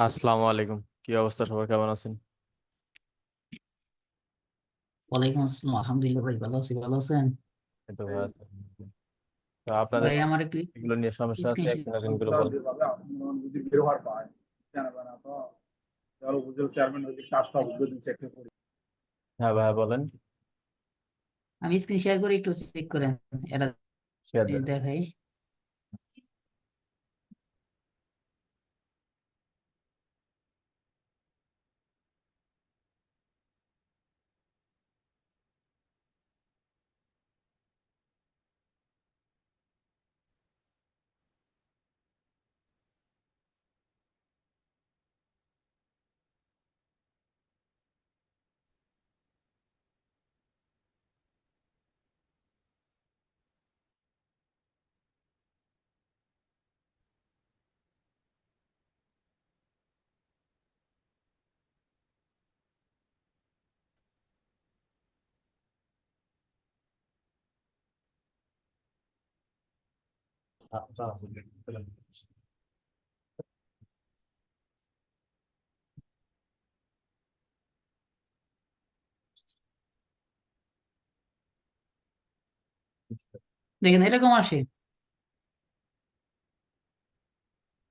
আসসালামু আলাইকুম। কি অবস্থা, সবার কেমন আছেন? ওয়ালাইকুম আসসালাম, আলহামদুলিল্লাহ ভাই, ভালো আছি। ভালো আছেন? এই তো ভালো আছি। তো আপনাদের ভাই আমার একটু এগুলো নিয়ে সমস্যা আছে, স্ক্রিন শেয়ার। একটু নতুন করে বলেন। হ্যাঁ ভাই, বলেন। আমি স্ক্রিন শেয়ার করে একটু চেক করেন। এটা শেয়ার জিনিস দেন। দেখাই। দেখেন এরকম আসে।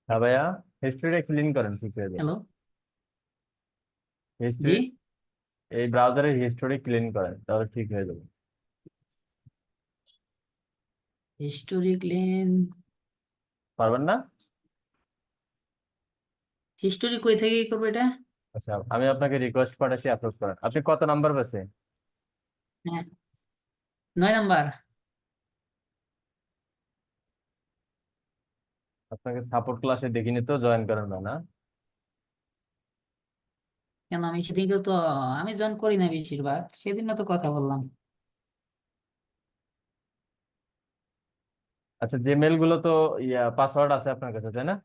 হ্যাঁ ভাইয়া, হিস্ট্রিটা ক্লিন করেন, ঠিক হয়ে যাবে। হ্যালো। জি। হিস্ট্রি, এই ব্রাউজারের হিস্টোরি ক্লিন করেন, তাহলে ঠিক হয়ে যাবে। History clean. পারবেন না? হিস্টোরি কই থেকে করবো এটা? আচ্ছা, আমি আপনাকে রিকোয়েস্ট পাঠাচ্ছি, আপলোড করেন। আপনি কত নাম্বার পেয়েছে? হ্যাঁ, 9 নাম্বার। আপনাকে সাপোর্ট ক্লাসে দেখিনি তো, জয়েন করেন না না? কেন আমি সেদিনকে তো আমি জয়েন করি না, বেশিরভাগ সেদিনও তো কথা বললাম। আচ্ছা, যে মেল গুলো তো পাসওয়ার্ড আছে আপনার কাছে, তাই না?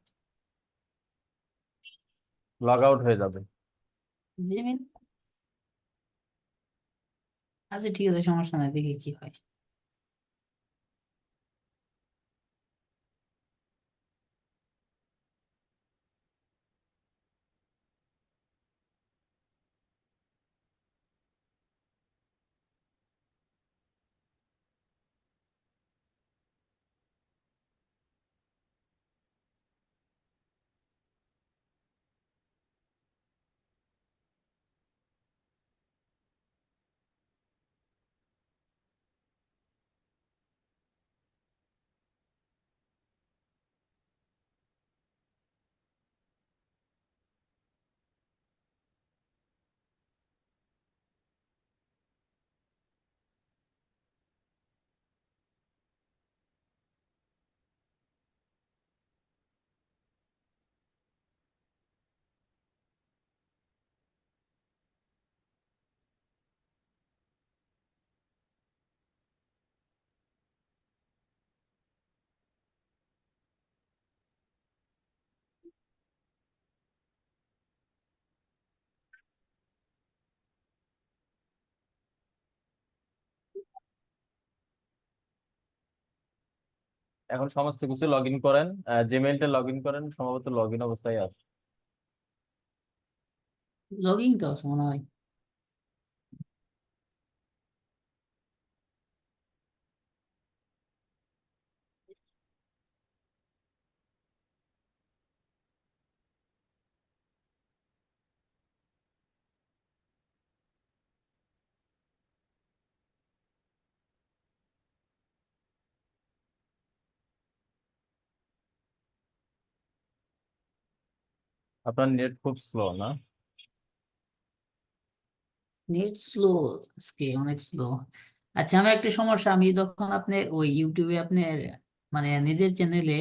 লগ আউট হয়ে যাবে। জিমেল। আচ্ছা ঠিক আছে, সমস্যা নাই, দেখি কি হয়। এখন সমস্ত কিছু লগ ইন করেন, জিমেইলটা লগ ইন করেন, সম্ভবত লগ ইন অবস্থায় আছে। লগইন তো আছে মনে হয়। আপনার নেট খুব স্লো না? Net slow. আজকে অনেক স্লো। আচ্ছা, আমি একটা সমস্যা, আমি যখন আপনার ওই ইউটিউবে আপনার মানে নিজের চ্যানেলে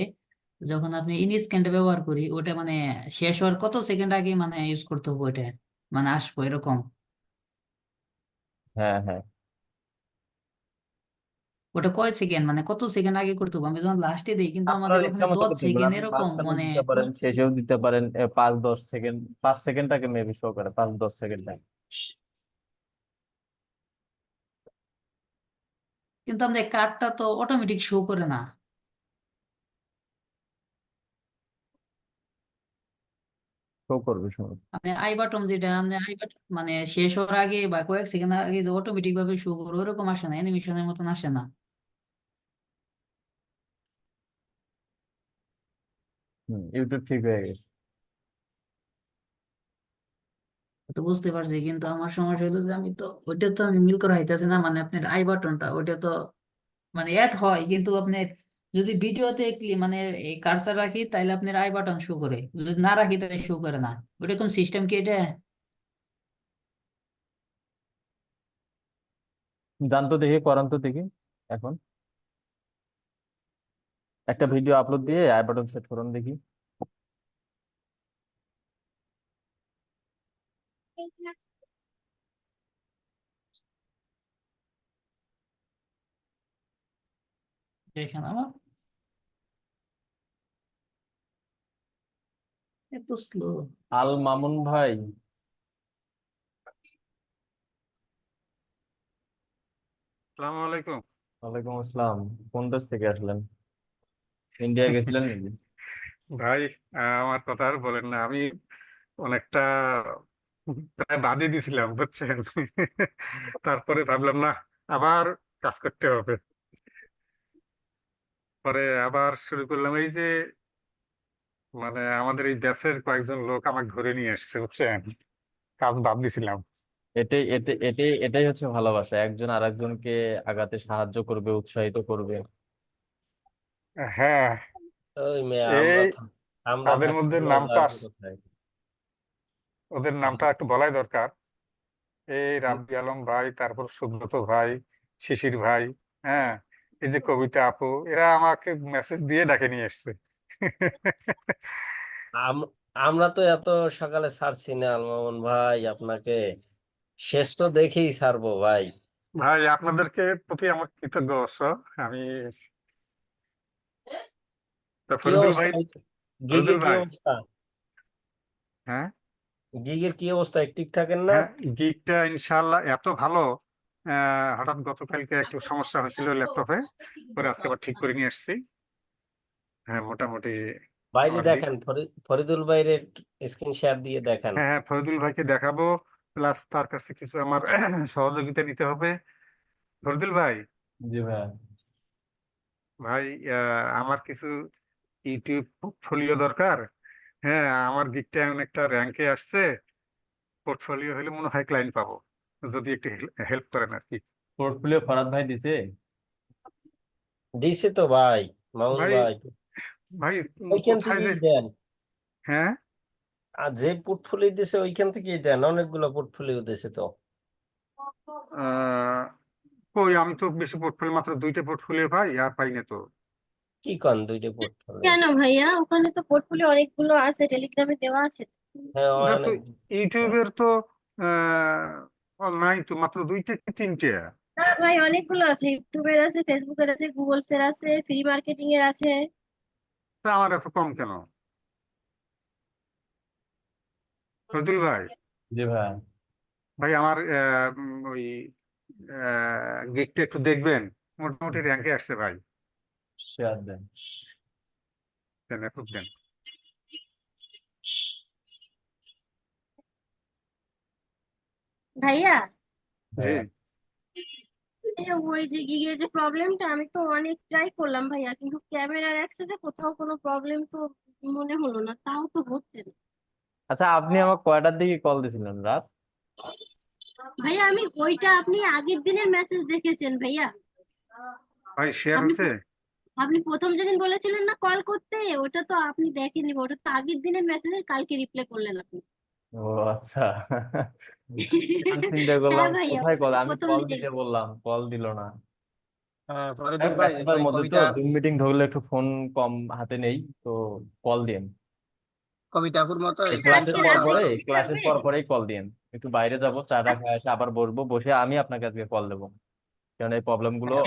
যখন আপনি ইনস্ক্যানটা ব্যবহার করি, ওটা মানে শেষ হওয়ার কত সেকেন্ড আগে মানে ইউজ করতে হবে ওটা, মানে আসবো এরকম? হ্যাঁ হ্যাঁ। ওটা কয় সেকেন্ড মানে কত সেকেন্ড আগে করতে হবে? আমি যখন লাস্টে দিই কিন্তু আপনার আমাদের ইচ্ছা ওখানে মতো দশ করতে পারেন, সেকেন্ড আপনি এরকম মাঝখানেও মানে। দিতে পারেন, শেষেও দিতে পারেন। 5-10 সেকেন্ড, 5 সেকেন্ডটাকে মেবি শো করে, 5-10 সেকেন্ড। কিন্তু আমাদের কার্ডটা তো অটোমেটিক শো করে না। ও, শো করবে সময়। আপনি আই বাটন যেটা আপনি আই বাটন মানে শেষ হওয়ার আগে বা কয়েক সেকেন্ড আগে যে অটোমেটিক ভাবে শো করে ওরকম আসে না, অ্যানিমেশনের মতন আসে না। ইউটিউব ঠিক হয়ে গেছে। তো বুঝতে পারছি, কিন্তু আমার সমস্যা হলো যে আমি তো ওইটা তো আমি মিল করা হইতেছে না, মানে আপনার আই বাটনটা ওইটা তো মানে অ্যাড হয়, কিন্তু আপনার যদি ভিডিওতে মানে এই কার্সার রাখি তাহলে আপনার আই বাটন শো করে, যদি না রাখি তাহলে শো করে না। ওইরকম সিস্টেম কি এটা? জানতো দেখি, করান তো দেখি এখন। একটা ভিডিও আপলোড দিয়ে আই বাটন সেট করুন দেখি। দেখেন আমার এত স্লো। আল মামুন ভাই, আসসালামু আলাইকুম। ওয়ালাইকুম আসসালাম। কোন দেশ থেকে আসলেন? ইন্ডিয়া গেছিলেন নাকি? ভাই, আমার কথা আর বলেন না। আমি অনেকটা প্রায় বাদই দিছিলাম, বুঝছেন। তারপরে ভাবলাম না, আবার কাজ করতে হবে। পরে আবার শুরু করলাম। এই যে মানে আমাদের এই দেশের কয়েকজন লোক আমাকে ধরে নিয়ে আসছে, বুঝছেন। কাজ বাদ দিছিলাম। এটাই হচ্ছে ভালোবাসা, একজন আরেকজনকে আগাতে সাহায্য করবে, উৎসাহিত করবে। হ্যাঁ, ওই মেয়ে এই আমরা তাদের থাকতে মধ্যে ওরা নামটা যাবে কোথায়? ওদের নামটা একটু বলাই দরকার। এই রাব্বি আলম ভাই, তারপর সুব্রত ভাই, শিশির ভাই, হ্যাঁ, এই যে কবিতা আপু, এরা আমাকে মেসেজ দিয়ে ডাকে নিয়ে এসছে। আম- আমরা তো এত সকালে ছাড়ছি না আলমামুন ভাই আপনাকে, শেষ তো দেখেই ছাড়বো ভাই। ভাই, আপনাদেরকে প্রতি আমার কৃতজ্ঞ অবশ্য। আমি তো কি ফরিদুল ভাই, অবস্থা? ফরিদুল গিগের কি ভাই, অবস্থা? হ্যাঁ, গিগের কি অবস্থা? ঠিকঠাকের না? হ্যাঁ, গিগটা ইনশাআল্লাহ এত ভালো। হঠাৎ গতকালকে একটু সমস্যা হয়েছিল ল্যাপটপে, পরে আজকে আবার ঠিক করে নিয়ে আসছি। হ্যাঁ, মোটামুটি বাইরে আমার দেখেন, ফরিদুল ভাইয়ের স্ক্রিন শেয়ার দিয়ে দেখেন। হ্যাঁ, হ্যাঁ, ফরিদুল ভাইকে দেখাবো। প্লাস তার কাছে কিছু আমার সহযোগিতা নিতে হবে। ফরিদুল ভাই, জি ভাই। ভাই, আমার কিছু ইউটিউব পোর্টফোলিও দরকার। হ্যাঁ, আমার গিগটা অনেকটা র্যাঙ্কে আসছে। পোর্টফোলিও হলে মনে হয় ক্লায়েন্ট পাবো, যদি একটু হেল্প করেন আর কি। পোর্টফোলিও ফরাদ ভাই দিছে। দিছে তো ভাই, মামুন ভাই, ভাই। ভাই, ওইখান কোথায় যে, থেকেই দেন। হ্যাঁ, আর যে পোর্টফোলিও দিছে ওইখান থেকেই দেন, অনেকগুলো পোর্টফোলিও দিছে তো। আহ, কই, আমি তো বেশি পোর্টফোলিও, মাত্র 2টা পোর্টফোলিও পাই, আর পাই না তো। কি কন, 2টা পোর্টফোলিও? কেন ভাইয়া, ওখানে তো পোর্টফোলিও অনেকগুলো আছে, টেলিগ্রামে দেওয়া আছে। হ্যাঁ ওটা তো অনেক। ইউটিউবের তো নাই তো, মাত্র 2টা কি 3টে। না ভাই, অনেকগুলো আছে, ইউটিউবের আছে, ফেসবুকের আছে, গুগলস এর আছে, ফ্রি মার্কেটিং এর আছে। তা আমার এত কম কেন, ফজলুল ভাই? জি ভাই। ভাই, আমার ওই গিকটা একটু দেখবেন। মোটামুটি র্যাঙ্কে আসছে ভাই। শেয়ার দেন। দেন, অ্যাপ্রুভ দেন। ভাইয়া, জি, ভাইয়া, ওই যে গিগের যে প্রবলেমটা, আমি তো অনেক ট্রাই করলাম ভাইয়া, কিন্তু ক্যামেরার অ্যাক্সেসে কোথাও কোনো প্রবলেম তো মনে হলো না, তাও তো হচ্ছে না। আচ্ছা আপনি আমার কয়টার দিকে কল দিছিলেন রাত? ভাইয়া, আমি ওইটা আপনি আগের দিনের মেসেজ দেখেছেন ভাইয়া। ভাই, শেয়ার আপনি হয়েছে। আপনি প্রথম যেদিন বলেছিলেন না কল করতে, ওটা তো আপনি দেখেননি, ওটা তো আগের দিনের মেসেজের কালকে রিপ্লাই করলেন আপনি। ও আচ্ছা। আমি চিন্তা করলাম হ্যাঁ ভাইয়া, কোথায় কল, ওটা আমি প্রথম কল দিকে। দিতে বললাম, কল দিল না। ফরিদুল ভাই, ব্যস্ততার ওই মধ্যে তো, কবিতা জুম মিটিং ধরলে একটু ফোন কম হাতে নেই তো। কল দিন। কবিতাপুর মতো এই এই ক্লাসের আজকে পর সমস্যাও রাতে পরে, কি ফ্রি ক্লাসের থাকবেন? পর পরেই কল দিন। একটু বাইরে যাব, চা টা খাই এসে আবার বসবো, বসে আমি আপনাকে আজকে কল দেবো। কারণ এই প্রবলেম গুলো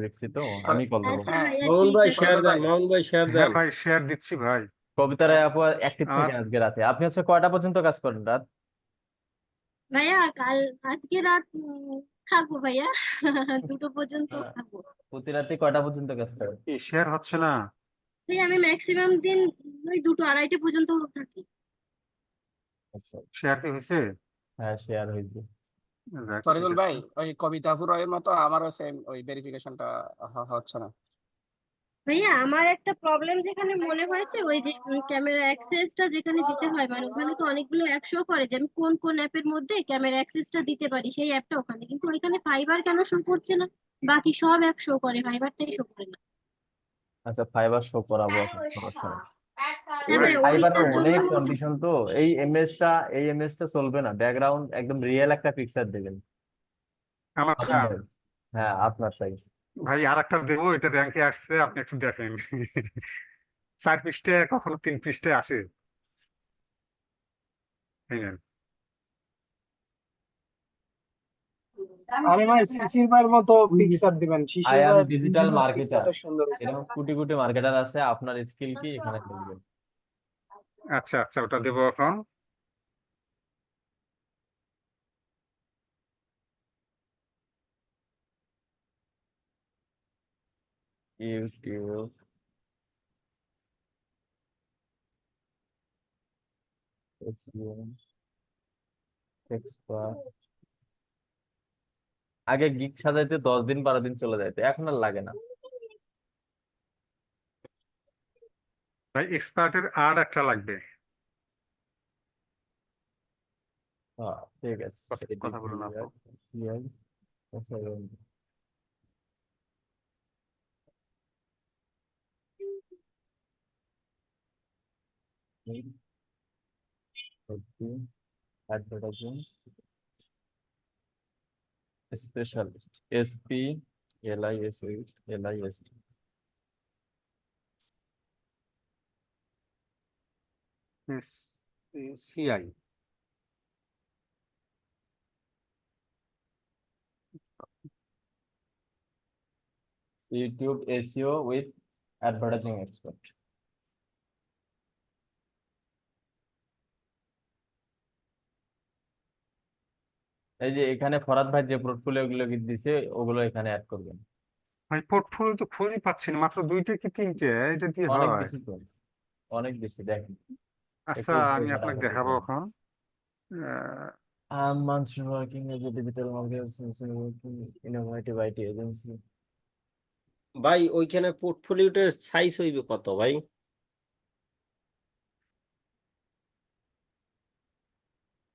দেখছি তো, আমি কল দেবো। আচ্ছা হ্যাঁ, ভাইয়া, মামুন ঠিক ভাই আছে। শেয়ার ফরিদুল দেন, ভাই। মামুন ভাই শেয়ার হ্যাঁ দেন। ভাই, শেয়ার দিচ্ছি ভাই। কবিতার আপু অ্যাক্টিভ আমার থাকেন আজকে রাতে। আপনি হচ্ছে কয়টা পর্যন্ত কাজ করেন রাত? ভাইয়া, আজকে রাত থাকবো ভাইয়া। 2টো পর্যন্ত হ্যাঁ, থাকবো। প্রতি রাতে কয়টা পর্যন্ত কাজ করেন? কি শেয়ার হচ্ছে না? ভাই, আমি ম্যাক্সিমাম দিন ওই 2টো 2:30 পর্যন্ত থাকি। শেয়ার কি হয়েছে? হ্যাঁ, শেয়ার হয়েছে। যাক, ঠিক ফরিদুল ভাই আছে। ওই কবিতাপুর এর মতো আমারও সেম ওই ভেরিফিকেশনটা হচ্ছে না। ভাইয়া আমার একটা প্রবলেম যেখানে মনে হয়েছে ওই যে ক্যামেরা অ্যাক্সেসটা যেখানে দিতে হয় মানে ওখানে তো অনেকগুলো অ্যাপ শো করে যে আমি কোন কোন অ্যাপের মধ্যে ক্যামেরা অ্যাক্সেসটা দিতে পারি সেই অ্যাপটা ওখানে, কিন্তু ওইখানে ফাইবার কেন শো করছে না? বাকি সব অ্যাপ শো করে, ফাইবারটাই শো করে না। আচ্ছা, ফাইবার শো করাবো এখন, সমস্যা নেই। হ্যাঁ ভাই, ভাই, ফাইবারের ওইটার জন্য অনেক কন্ডিশন তো, এই এমএসটা চলবে না, ব্যাকগ্রাউন্ড একদম রিয়েল একটা পিকচার দেবেন। আমারটা হ্যাঁ, আপনার তাই। ভাই আর একটা দেবো, এটা র্যাঙ্কে আসছে, আপনি একটু দেখেন। 4 পৃষ্ঠায় কখনো 3 পৃষ্ঠায় আসে। এই নেন। আমি ভাই শিশির ভাইয়ের মতো পিকচার দিবেন, আই শিশির অ্যাম ভাইয়ের ডিজিটাল মার্কেটার, পিকচারটা সুন্দর হয়েছে। এরকম কোটি কোটি মার্কেটার আছে, আপনার স্কিল কি এখানে দেখবেন। আচ্ছা আচ্ছা, ওটা দেবো এখন। YouTube expert. আগে গিগ সাজাইতে 10 দিন 12 দিন চলে যাইতো, এখন আর লাগে না। ভাই এক্সপার্টের আর একটা লাগবে। হ্যাঁ, ঠিক আছে। কথা বলুন আপু। ক্লিয়ার। আচ্ছা, advertising specialist, SPLIST। CI. YouTube SEO with advertising expert. এই যে এখানে ফরাদ ভাই যে পোর্টফোলিও গুলো দিছে ওগুলো এখানে অ্যাড করবেন। ভাই পোর্টফোলিও তো খুঁজে পাচ্ছি না, মাত্র 2টা কি 3টে, এটা দিয়ে অনেক হয়? বেশি তো, অনেক বেশি, দেখেন। আচ্ছা, একটু উপরে আমি ঘাটা আপনাকে ঘাটি দেখাবো করেন। এখন। আহ, Mansur working as a digital marketing working innovative IT agency. ভাই ওইখানে পোর্টফোলিওটার সাইজ হইবে কত ভাই?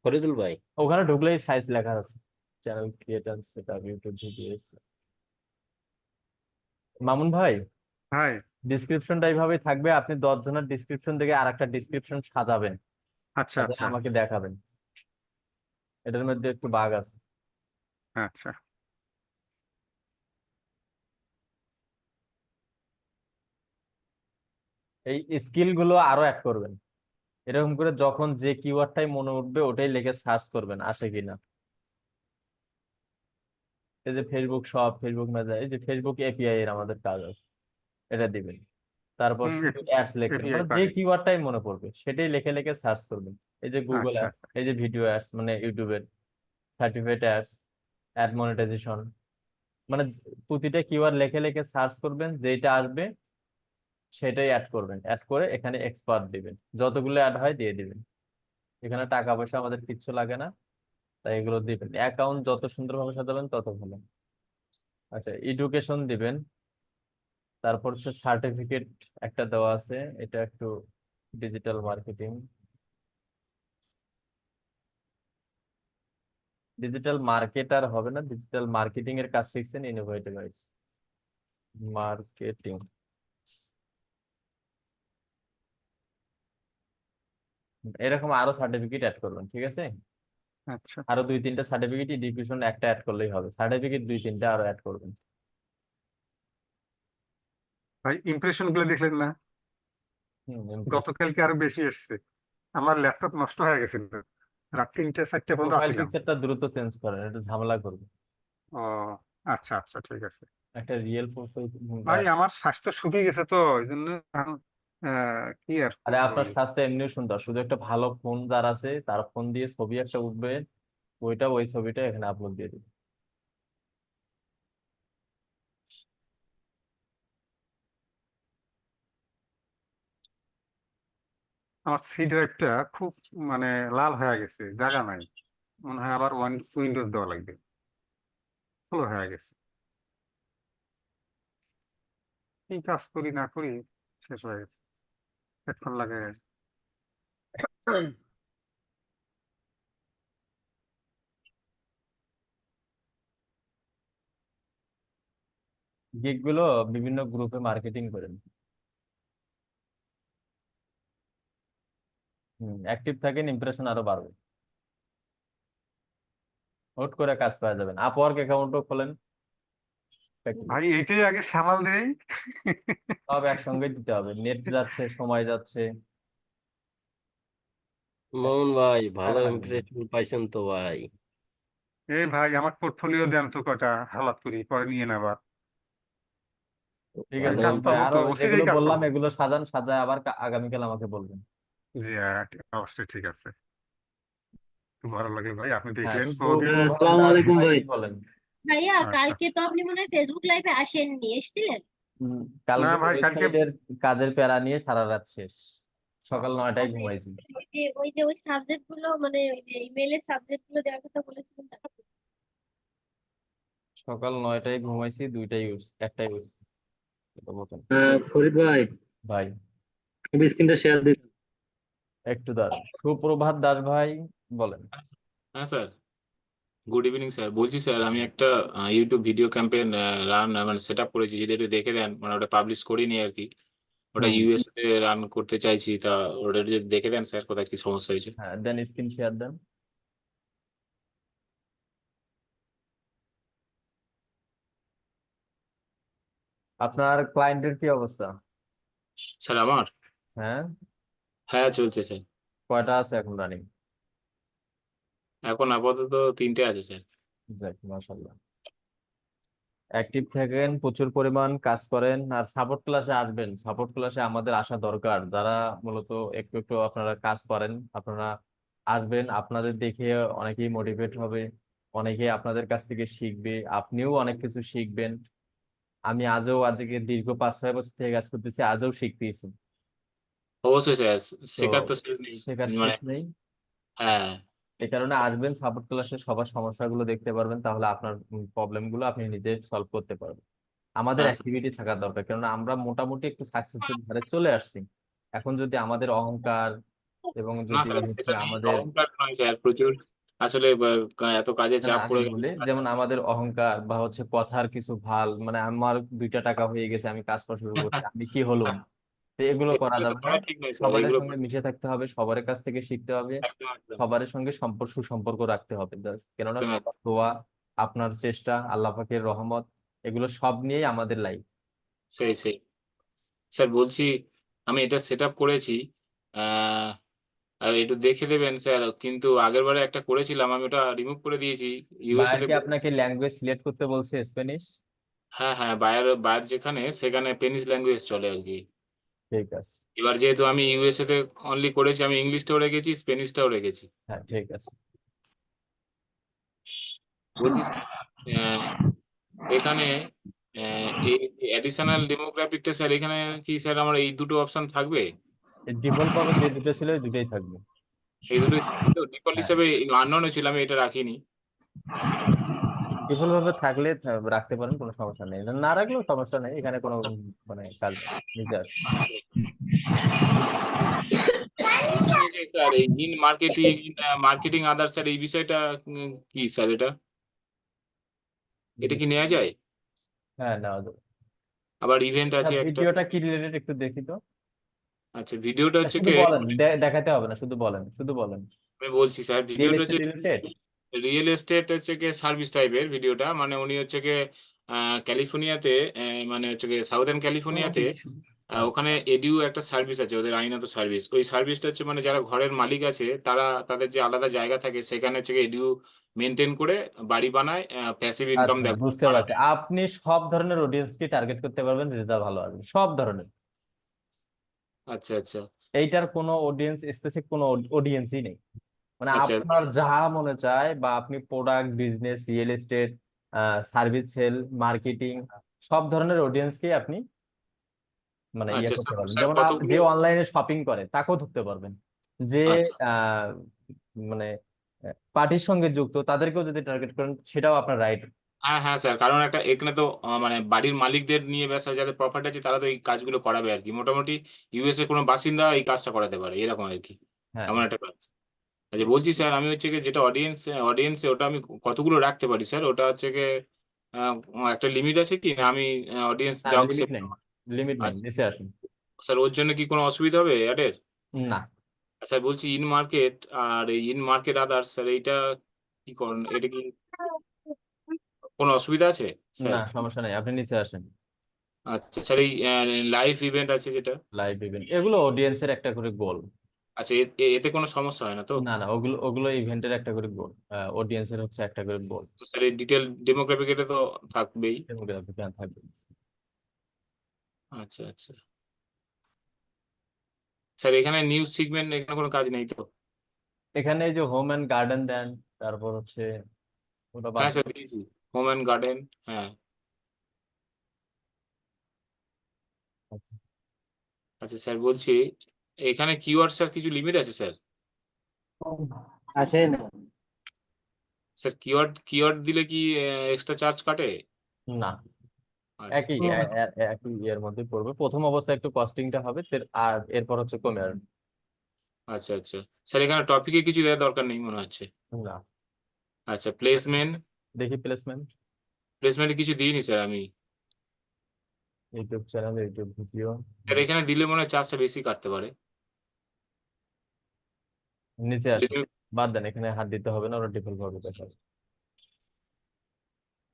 ফরিদুল ভাই, ওখানে ঢুকলেই সাইজ লেখা আছে, channel creator setup, YouTube videos. Mamun ভাই, ভাই ডিসক্রিপশনটা এইভাবেই থাকবে, আপনি 10 জনের ডিসক্রিপশন থেকে আরেকটা ডিসক্রিপশন সাজাবেন, আচ্ছা সাজায় আচ্ছা আমাকে দেখাবেন। এটার মধ্যে একটু বাগ আছে। আচ্ছা। এই স্কিল গুলো আরো অ্যাড করবেন, এরকম করে যখন যে কিওয়ার্ডটাই মনে উঠবে ওটাই লিখে সার্চ করবেন আসে কিনা। এই যে ফেসবুক শপ, ফেসবুক মেসেঞ্জার, এই যে ফেসবুক এপিআই এর আমাদের কাজ আছে, এটা দিবেন। তারপর শুধু অ্যাডস লিখবেন, এপিআই মানে যে পারি। কিওয়ার্ডটাই মনে পড়বে সেটাই লিখে লিখে সার্চ করবেন। এই যে গুগল আচ্ছা অ্যাডস, এই যে ভিডিও অ্যাডস মানে ইউটিউবের, সার্টিফাইড অ্যাডস, অ্যাড মনিটাইজেশন, মানে প্রতিটা কিওয়ার্ড লিখে লিখে সার্চ করবেন, যেটা আসবে সেটাই অ্যাড করবেন, অ্যাড করে এখানে এক্সপার্ট দিবেন, যতগুলো অ্যাড হয় দিয়ে দিবেন। এখানে টাকা পয়সা আমাদের কিচ্ছু লাগে না, তাই এগুলো দিবেন। অ্যাকাউন্ট যত সুন্দরভাবে সাজাবেন তত ভালো। আচ্ছা, এডুকেশন দিবেন। তারপর হচ্ছে সার্টিফিকেট একটা দেওয়া আছে, এটা একটু ডিজিটাল মার্কেটিং, ডিজিটাল মার্কেটার হবে না, ডিজিটাল মার্কেটিং এর কাজ শিখছেন, ইনোভেটিভ মার্কেটিং। এরকম আরো সার্টিফিকেট অ্যাড করবেন, ঠিক আছে। আচ্ছা। আরো 2-3টা সার্টিফিকেট, এডুকেশন একটা অ্যাড করলেই হবে, সার্টিফিকেট 2-3টা আরো অ্যাড করবেন। ভাই ইমপ্রেশন গুলো দেখলেন না? ইমপ্রেস। গতকালকে আরো বেশি এসছে। আমার ল্যাপটপ নষ্ট হয়ে গেছিল, রাত 3টে 4টে পর্যন্ত প্রোফাইল আসছিলাম। পিকচারটা দ্রুত চেঞ্জ করেন, এটা ঝামেলা করবে। ও আচ্ছা আচ্ছা, ঠিক আছে। একটা রিয়েল প্রোফাইল। ভাই আমার স্বাস্থ্য শুকিয়ে গেছে তো এই জন্য কি আর আরে করবো। আপনার স্বাস্থ্য এমনিও সুন্দর, শুধু একটা ভালো ফোন যার আছে তার ফোন দিয়ে ছবি একটা উঠবে, ওই ছবিটা এখানে আপলোড দিয়ে দিবে। আমার সি ড্রাইভটা খুব মানে লাল হয়ে গেছে, জায়গা নাই, মনে হয় আবার উইন্ডোজ দেওয়া লাগবে, ফুল হয়ে গেছে। কি কাজ করি না করি শেষ হয়ে গেছে, হেডফোন লাগে। গিগ গুলো বিভিন্ন গ্রুপে মার্কেটিং করেন। অ্যাক্টিভ থাকেন, ইমপ্রেশন আরো বাড়বে, হুট করে কাজ পাওয়া যাবেন। আপওয়ার্ক অ্যাকাউন্টও খোলেন, ভাই এইটাই আগে সামাল দেই। সব একসঙ্গে দিতে হবে, নেট যাচ্ছে, সময় যাচ্ছে, মোহন ভাই ভালো টাকা লাগবে না। ইমপ্রেশন পাইছেন তো ভাই। এই ভাই আমার পোর্টফোলিও দেন তো কটা, হালাত করি পরে নিয়ে নেবা। ঠিক ভাই আছে ভালো কাজ মোহন ভাই, পাবো তো, আরো যেগুলো ওসিতেই কাজ বললাম পাবো। এগুলো সাজান, সাজায় আবার আগামীকাল আমাকে বলবেন। জি অবশ্যই, ঠিক আছে। খুব ভালো লাগলো ভাই, আপনি হ্যাঁ, দেখলেন কোনদিন। সুপ্রভাত আসসালামু দাস আলাইকুম ভাই, ভাই। বলেন। ভাইয়া আচ্ছা, কালকে তো আপনি মনে হয় ফেসবুক লাইভে আসেননি, এসেছিলেন? না কালকে ভাই কালকে, ওয়েবসাইটের কাজের প্যারা নিয়ে সারা রাত শেষ, সকাল 9টায় আচ্ছা, ঘুমাইছি। ওই সাবজেক্ট গুলো মানে ওই যে ইমেলের সাবজেক্ট গুলো দেওয়ার কথা বলেছিলেন তাই তো? সকাল 9টায় ঘুমাইছি, 2টায় উঠছি, 1টায় উঠছি। এটা বলতেন ফরিদ ভাই, ভাই, স্ক্রিনটা শেয়ার দিন। একটু দাঁড়ান। সুপ্রভাত দাস ভাই, বলেন। হ্যাঁ স্যার, গুড ইভিনিং স্যার। বলছি স্যার, আমি একটা ইউটিউব ভিডিও ক্যাম্পেইন রান মানে সেট আপ করেছি, যদি একটু দেখে দেন, মানে ওটা পাবলিশ করিনি আর কি। ওটা হুম, ইউএস তে রান করতে চাইছি, তা ওটা যদি দেখে দেন স্যার, কোথায় কি সমস্যা হয়েছে। হ্যাঁ দেন, স্ক্রিন শেয়ার দেন। আপনার ক্লায়েন্টের কি অবস্থা? স্যার আমার, হ্যাঁ, হ্যাঁ চলছে স্যার। কয়টা আছে এখন রানিং? এখন আপাতত 3টে আছে স্যার। যাক, মাশাআল্লাহ। অ্যাক্টিভ থাকেন, প্রচুর পরিমাণ কাজ করেন, আর সাপোর্ট ক্লাসে আসবেন। সাপোর্ট ক্লাসে আমাদের আসা দরকার, যারা মূলত একটু একটু আপনারা কাজ করেন, আপনারা আসবেন। আপনাদের দেখে অনেকেই মোটিভেট হবে, অনেকেই আপনাদের কাছ থেকে শিখবে, আপনিও অনেক কিছু শিখবেন। আমি আজও, আজকে দীর্ঘ 5-6 বছর থেকে কাজ করতেছি, আজও শিখতেছি। অবশ্যই স্যার, তো শেখার তো শেষ নেই। শেখার মানে শেষ নেই, হ্যাঁ এই কারণে স্যার, আসবেন, সাপোর্ট ক্লাসে সবার সমস্যাগুলো দেখতে পারবেন, তাহলে আপনার প্রবলেম গুলো আপনি নিজে সলভ করতে পারবেন। আমাদের হ্যাঁ স্যার। অ্যাক্টিভিটি থাকা দরকার, কেননা আমরা মোটামুটি একটু সাকসেসের ধারে চলে আসছি। এখন যদি আমাদের অহংকার এবং না যদি স্যার, হচ্ছে সেটা নিয়ে আমাদের, অহংকার নয় স্যার, প্রচুর আসলে এত কাজের না না চাপ আমি পড়ে বলি, গেছে। যেমন আমাদের অহংকার বা হচ্ছে কথার কিছু ভাল, মানে আমার 2টা টাকা হয়ে গেছে, আমি কাজ করা শুরু করছি, আমি কি হলুম, তো এগুলো করা এগুলো তো যাবে না। করা ঠিক নয় স্যার, সবার এগুলো সঙ্গে মিশে থাকতে হবে, সবার কাছ থেকে শিখতে হবে, একদম একদম সবার সঙ্গে সুসম্পর্ক রাখতে হবে। কেননা একদম একদম। সবার দোয়া, আপনার চেষ্টা, আল্লাহ পাকের রহমত, এগুলো সব নিয়েই আমাদের লাইফ। সেই সেই স্যার বলছি, আমি এটা সেট আপ করেছি, আহ আর একটু দেখে দেবেন স্যার। কিন্তু আগের বারে একটা করেছিলাম, আমি ওটা রিমুভ করে দিয়েছি ইউএসএ বায়ার তে কি আপনাকে ল্যাঙ্গুয়েজ সিলেক্ট করতে বলছে, স্প্যানিশ? হ্যাঁ হ্যাঁ, বায়ার বায়ার যেখানে সেখানে পেনিস ল্যাঙ্গুয়েজ চলে আর কি। ঠিক আছে, এবার যেহেতু আমি ইউএসএ তে অনলি করেছি, আমি ইংলিশটাও রেখেছি, স্প্যানিশটাও রেখেছি। হ্যাঁ ঠিক আছে। বলছি স্যার, এখানে এই অ্যাডিশনাল ডেমোগ্রাফিকটা স্যার, এখানে কি স্যার আমার এই দুটো অপশন থাকবে? ডিফল্ট ভাবে যে দুটো ছিল ওই দুটোই থাকবে। এই দুটোই ডিফল্ট হ্যাঁ, হিসেবে আননোন ছিল, আমি এটা রাখিনি। ডিফল্ট ভাবে থাকলে রাখতে পারেন, কোনো সমস্যা নেই, না রাখলেও সমস্যা নেই, এখানে কোনো মানে কাজ নেই, নিজে আসবে। স্যার এই in marketing, marketing other sir, এই বিষয়টা কি স্যার, এটা কি নেওয়া যায়? হ্যাঁ নেওয়া যাবে। আবার ইভেন্ট আছে একটা। ভিডিওটা কি রিলেটেড একটু দেখি তো। আচ্ছা, ভিডিওটা হচ্ছে শুধু কি, বলেন, দেখাতে হবে না, শুধু বলেন, শুধু বলেন। আমি বলছি স্যার, রিয়েল ভিডিওটা হচ্ছে এস্টেট রিলেটেড? রিয়েল এস্টেট হচ্ছে কি সার্ভিস টাইপের ভিডিওটা, মানে উনি হচ্ছে কি ক্যালিফোর্নিয়াতে, মানে হচ্ছে কি সাউদার্ন ক্যালিফোর্নিয়াতে, ওখানে এডিউ একটা সার্ভিস আছে, ওদের আইনত সার্ভিস। ওই সার্ভিসটা হচ্ছে মানে যারা ঘরের মালিক আছে, তারা তাদের যে আলাদা জায়গা থাকে, সেখানে হচ্ছে এডিউ মেনটেন করে বাড়ি বানায়, প্যাসিভ ইনকাম আচ্ছা, দেখ বুঝতে বানায়। পারছি, আপনি সব ধরনের অডিয়েন্সকে টার্গেট করতে পারবেন, রেজাল্ট ভালো আসবে, সব ধরনের। আচ্ছা আচ্ছা এইটার কোনো অডিয়েন্স, স্পেসিফিক কোনো অডিয়েন্সই নেই, মানে আচ্ছা আপনার যা মনে চায়, বা আপনি product, business, real estate, service sale, marketing, সব ধরনের অডিয়েন্সকে আপনি মানে ইয়ে আচ্ছা করতে স্যার, পারবেন। স্যার যেমন কতগুলো? যে অনলাইনে শপিং করে তাকেও ধরতে পারবেন, যে আচ্ছা আহ, মানে পার্টির সঙ্গে যুক্ত তাদেরকেও যদি টার্গেট করেন সেটাও আপনার রাইট। হ্যাঁ হ্যাঁ স্যার, কারণ একটা এখানে তো মানে বাড়ির মালিকদের নিয়ে ব্যবসা, যাদের প্রপার্টি আছে তারা তো এই কাজগুলো করাবে আর কি। মোটামুটি ইউএসএ কোনো বাসিন্দা এই কাজটা করাতে পারে, এরকম আর কি, হ্যাঁ এমন একটা কাজ। আচ্ছা বলছি স্যার, আমি হচ্ছে কি যেটা অডিয়েন্সে ওটা আমি কতগুলো রাখতে পারি স্যার? ওটা হচ্ছে কি আহ, একটা লিমিট আছে কি, না আমি অডিয়েন্স না, যা হোক লিমিট set নেই, করবো? লিমিট নেই, আচ্ছা নিচে আসুন। স্যার, ওর জন্য কি কোনো অসুবিধা হবে অ্যাডের? না স্যার বলছি ইন মার্কেট আর এই ইন মার্কেট আদার্স, স্যার এইটা কি করেন? এটা কি কোনো অসুবিধা আছে স্যার? না, সমস্যা নেই, আপনি নিচে আসেন। আচ্ছা স্যার, এই লাইভ ইভেন্ট আছে যেটা, লাইভ ইভেন্ট এগুলো অডিয়েন্সের একটা করে গোল। আচ্ছা এতে কোনো সমস্যা হয় না তো? না না, ওগুলো ওগুলো ইভেন্টের একটা করে গোল, অডিয়েন্সের হচ্ছে একটা করে গোল। তো স্যার এই ডিটেল ডেমোগ্রাফিক এটা তো থাকবেই। ডেমোগ্রাফিক থাকবে। আচ্ছা আচ্ছা স্যার, এখানে নিউজ সিগমেন্ট এখানে কোনো কাজ নেই তো? এখানে এই যে হোম অ্যান্ড গার্ডেন দেন, তারপর হচ্ছে ওটা বাদ হ্যাঁ দিন। স্যার দিয়েছি, হোম অ্যান্ড গার্ডেন, হ্যাঁ। আচ্ছা স্যার বলছি, এখানে কিওয়ার্ড স্যার কিছু লিমিট আছে স্যার? আসে না। স্যার কিওয়ার্ড দিলে কি এক্সট্রা চার্জ কাটে? না, আচ্ছা একই একই ইয়ের মধ্যে পড়বে। প্রথম অবস্থায় একটু কস্টিংটা হবে, আর এরপর হচ্ছে কমে আসবে। আচ্ছা আচ্ছা স্যার, এখানে টপিকে কিছু দেওয়ার দরকার নেই মনে হচ্ছে। না, আচ্ছা প্লেসমেন্ট, দেখি প্লেসমেন্ট, প্লেসমেন্টে কিছু দিইনি স্যার আমি। YouTube channel, YouTube video. Sir এখানে দিলে মনে হয় চার্জটা বেশি কাটতে পারে। নিচে আসুন, যদি বাদ দেন, এখানে হাত দিতে হবে না, ওরা ডিফল্ট ভাবে দেখাবে।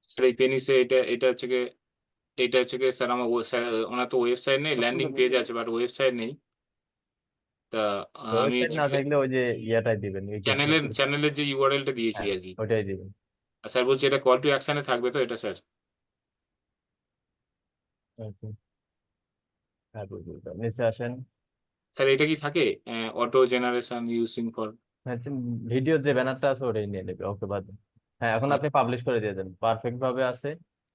স্যার এই পেনিসে এটা এটা হচ্ছে কি, এটা হচ্ছে কি স্যার আমার স্যার ওনার তো ওয়েবসাইট নেই, ল্যান্ডিং পেজ আছে বাট ওয়েবসাইট নেই। তা আমি ওয়েবসাইট হচ্ছে না কি থাকলে ওই যে ইয়াটাই দিবেন, ইউটিউব চ্যানেলের যে ইউআরএলটা দিয়েছি হ্যাঁ, আর কি। ওইটাই দিবেন। আর স্যার বলছি এটা কল টু অ্যাকশনে থাকবে তো এটা স্যার? Okay, হ্যাঁ, বুঝতে নিচে আসেন। স্যার এটা কি থাকে অটো জেনারেশন ইউজিং ফর? হ্যাঁ, ভিডিওর যে ব্যানারটা আছে ওটাই নিয়ে নেবে, ওকে বাদ দেন। হ্যাঁ, এখন আপনি পাবলিশ করে দিয়ে দেন, পারফেক্ট ভাবে আছে,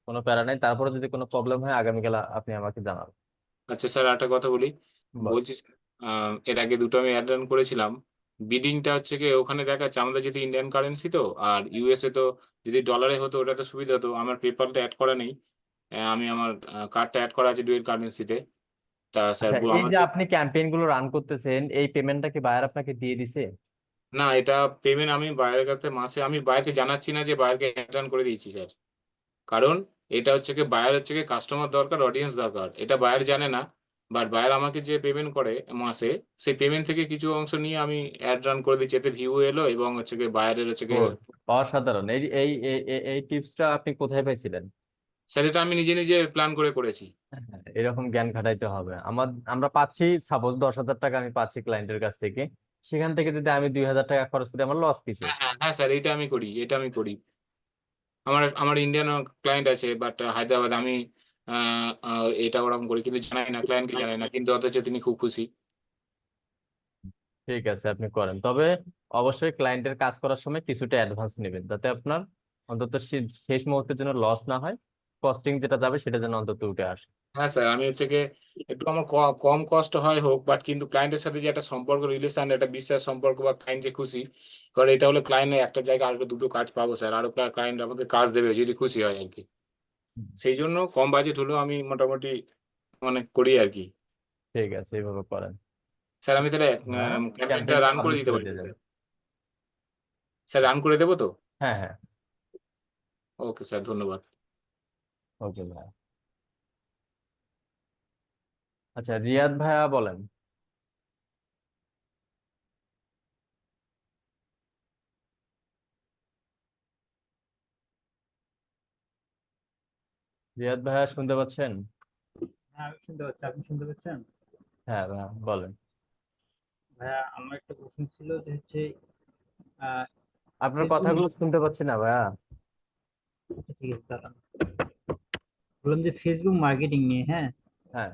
কোনো প্যারা নাই। তারপরে যদি কোনো প্রবলেম হয় আগামীকাল আপনি আমাকে জানাবেন। আচ্ছা স্যার, একটা কথা বলি, বল। বলছি এর আগে দুটো আমি অ্যাড রান করেছিলাম, বিডিংটা হচ্ছে কি ওখানে দেখাচ্ছে আমাদের যেহেতু ইন্ডিয়ান কারেন্সি তো, আর ইউএসএ তো যদি ডলারে হতো ওটা তো সুবিধা হতো। আমার পেপালটা অ্যাড করা নেই, আমি আমার কার্ডটা অ্যাড করা আছে ডুয়েল কারেন্সিতে। তা স্যার আচ্ছা, এই যে আমাকে, আপনি ক্যাম্পেইন গুলো রান করতেছেন, এই পেমেন্টটা কি বায়ার আপনাকে দিয়ে দিছে? না এটা পেমেন্ট আমি বাইরের কাছ থেকে মাসে আমি বাইরকে জানাচ্ছি না যে বাইরকে অ্যাড রান করে দিয়েছি স্যার। কারণ এটা হচ্ছে কি বায়ার হচ্ছে কি কাস্টমার দরকার, অডিয়েন্স দরকার, এটা বায়ার জানে না। বাট বায়ার আমাকে যে পেমেন্ট করে মাসে, সেই পেমেন্ট থেকে কিছু অংশ নিয়ে আমি অ্যাড রান করে দিচ্ছি, এতে ভিউ এলো এবং হচ্ছে কি বায়ারের হচ্ছে কি। গুড, অসাধারণ। এই এই এই এই টিপসটা আপনি কোথায় পাইছিলেন? স্যার এটা আমি নিজে নিজে প্ল্যান করে করেছি। হ্যাঁ, এরকম জ্ঞান খাটাইতে হবে। আমরা পাচ্ছি, সাপোজ 10,000 টাকা আমি পাচ্ছি ক্লায়েন্টের কাছ থেকে, সেখান থেকে যদি আমি 2,000 টাকা খরচ করি, আমার লস কিসে? হ্যাঁ হ্যাঁ হ্যাঁ স্যার, এটা আমি করি, এটা আমি করি। আমার আমার ইন্ডিয়ান ক্লায়েন্ট আছে বাট হায়দ্রাবাদ, আমি এটা ওরকম করি কিন্তু জানাই না, ক্লায়েন্টকে জানাই না, কিন্তু অথচ তিনি খুব খুশি। ঠিক আছে, আপনি করেন, তবে অবশ্যই ক্লায়েন্টের কাজ করার সময় কিছুটা অ্যাডভান্স নেবেন, যাতে আপনার অন্তত শেষ মুহূর্তের জন্য লস না হয়, কস্টিং যেটা যাবে সেটা যেন অন্তত উঠে আসে। হ্যাঁ স্যার, আমি হচ্ছে কি একটু আমার কম কষ্ট হয় হোক, বাট কিন্তু ক্লায়েন্টের সাথে যে একটা সম্পর্ক, রিলেশন, একটা বিশ্বাস সম্পর্ক, বা ক্লায়েন্ট যে খুশি, কারণ এটা হলো ক্লায়েন্ট একটা জায়গায় আরো দুটো কাজ পাবো স্যার, আরো ক্লায়েন্ট আমাকে কাজ দেবে যদি খুশি হয় আর কি। সেই জন্য কম বাজেট হলেও আমি মোটামুটি মানে করি আর কি। ঠিক আছে, এইভাবে করেন। স্যার আমি তাহলে হ্যাঁ, ক্যাম্পেইনটা ক্যাম্পেইনটা রান করে পাবলিশ দিতে করে পারি দিয়ে তো যাবেন। স্যার? স্যার রান করে দেবো তো? হ্যাঁ হ্যাঁ, ওকে স্যার, ধন্যবাদ। ওকে ভাই। আচ্ছা, রিয়াদ ভাইয়া বলেন। রিয়াদ ভাইয়া শুনতে পাচ্ছেন? হ্যাঁ আমি শুনতে পাচ্ছি, আপনি শুনতে পাচ্ছেন? হ্যাঁ ভাইয়া বলেন। ভাইয়া আমার একটা প্রশ্ন ছিল যে হচ্ছে আহ আপনার ফেসবুক, কথাগুলো শুনতে পাচ্ছি না ভাইয়া। আচ্ছা ঠিক আছে দাঁড়ান, বললাম যে ফেসবুক মার্কেটিং নিয়ে, হ্যাঁ। হ্যাঁ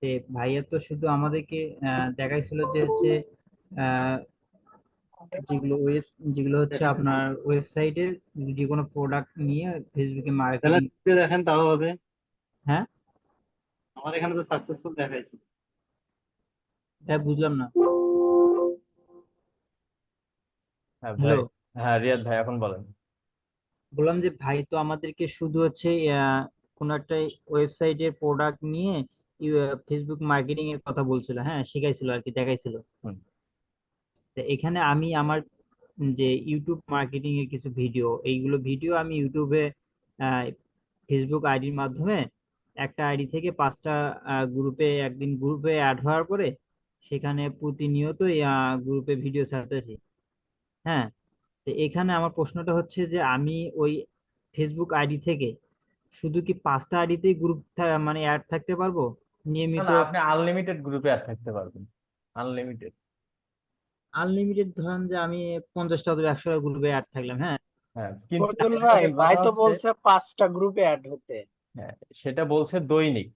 যে ভাইয়া তো শুধু আমাদেরকে দেখাইছিল যে হচ্ছে আহ, যেগুলো হচ্ছে আপনার ওয়েবসাইটের যে কোনো প্রোডাক্ট নিয়ে ফেসবুকে তাহলে মার্কেটিং। দেখেন তাও হবে। হ্যাঁ আমার এখানে তো সাকসেসফুল দেখাইছে। হ্যাঁ, বুঝলাম না। হ্যাঁ ভাই, হ্যালো, হ্যাঁ রিয়াদ ভাই এখন বলেন। বললাম যে ভাই তো আমাদেরকে শুধু হচ্ছে কোনো একটা ওয়েবসাইটের প্রোডাক্ট নিয়ে ফেসবুক মার্কেটিং এর কথা বলছিল, হ্যাঁ শিখাইছিল আর কি, দেখাইছিল। হুম, তো এখানে আমি আমার যে ইউটিউব মার্কেটিং এর কিছু ভিডিও, এইগুলো ভিডিও আমি ইউটিউবে ফেসবুক আইডির মাধ্যমে একটা আইডি থেকে 5টা গ্রুপে, একদিন গ্রুপে অ্যাড হওয়ার পরে সেখানে প্রতিনিয়ত গ্রুপে ভিডিও ছাড়তেছি। হ্যাঁ, তো এখানে আমার প্রশ্নটা হচ্ছে যে আমি ওই ফেসবুক আইডি থেকে শুধু কি 5টা আইডিতেই গ্রুপ মানে অ্যাড থাকতে পারবো না নিয়মিত? না, আপনি আনলিমিটেড গ্রুপে অ্যাড থাকতে পারবেন, আনলিমিটেড। আনলিমিটেড ধরেন যে আমি 50টা অথবা 100টা গ্রুপে অ্যাড থাকলাম, হ্যাঁ। হ্যাঁ কিন্তু ফজল এখান ভাই, থেকে ভাই কথা তো হচ্ছে, বলছে 5টা গ্রুপে অ্যাড হতে। হ্যাঁ সেটা বলছে দৈনিক।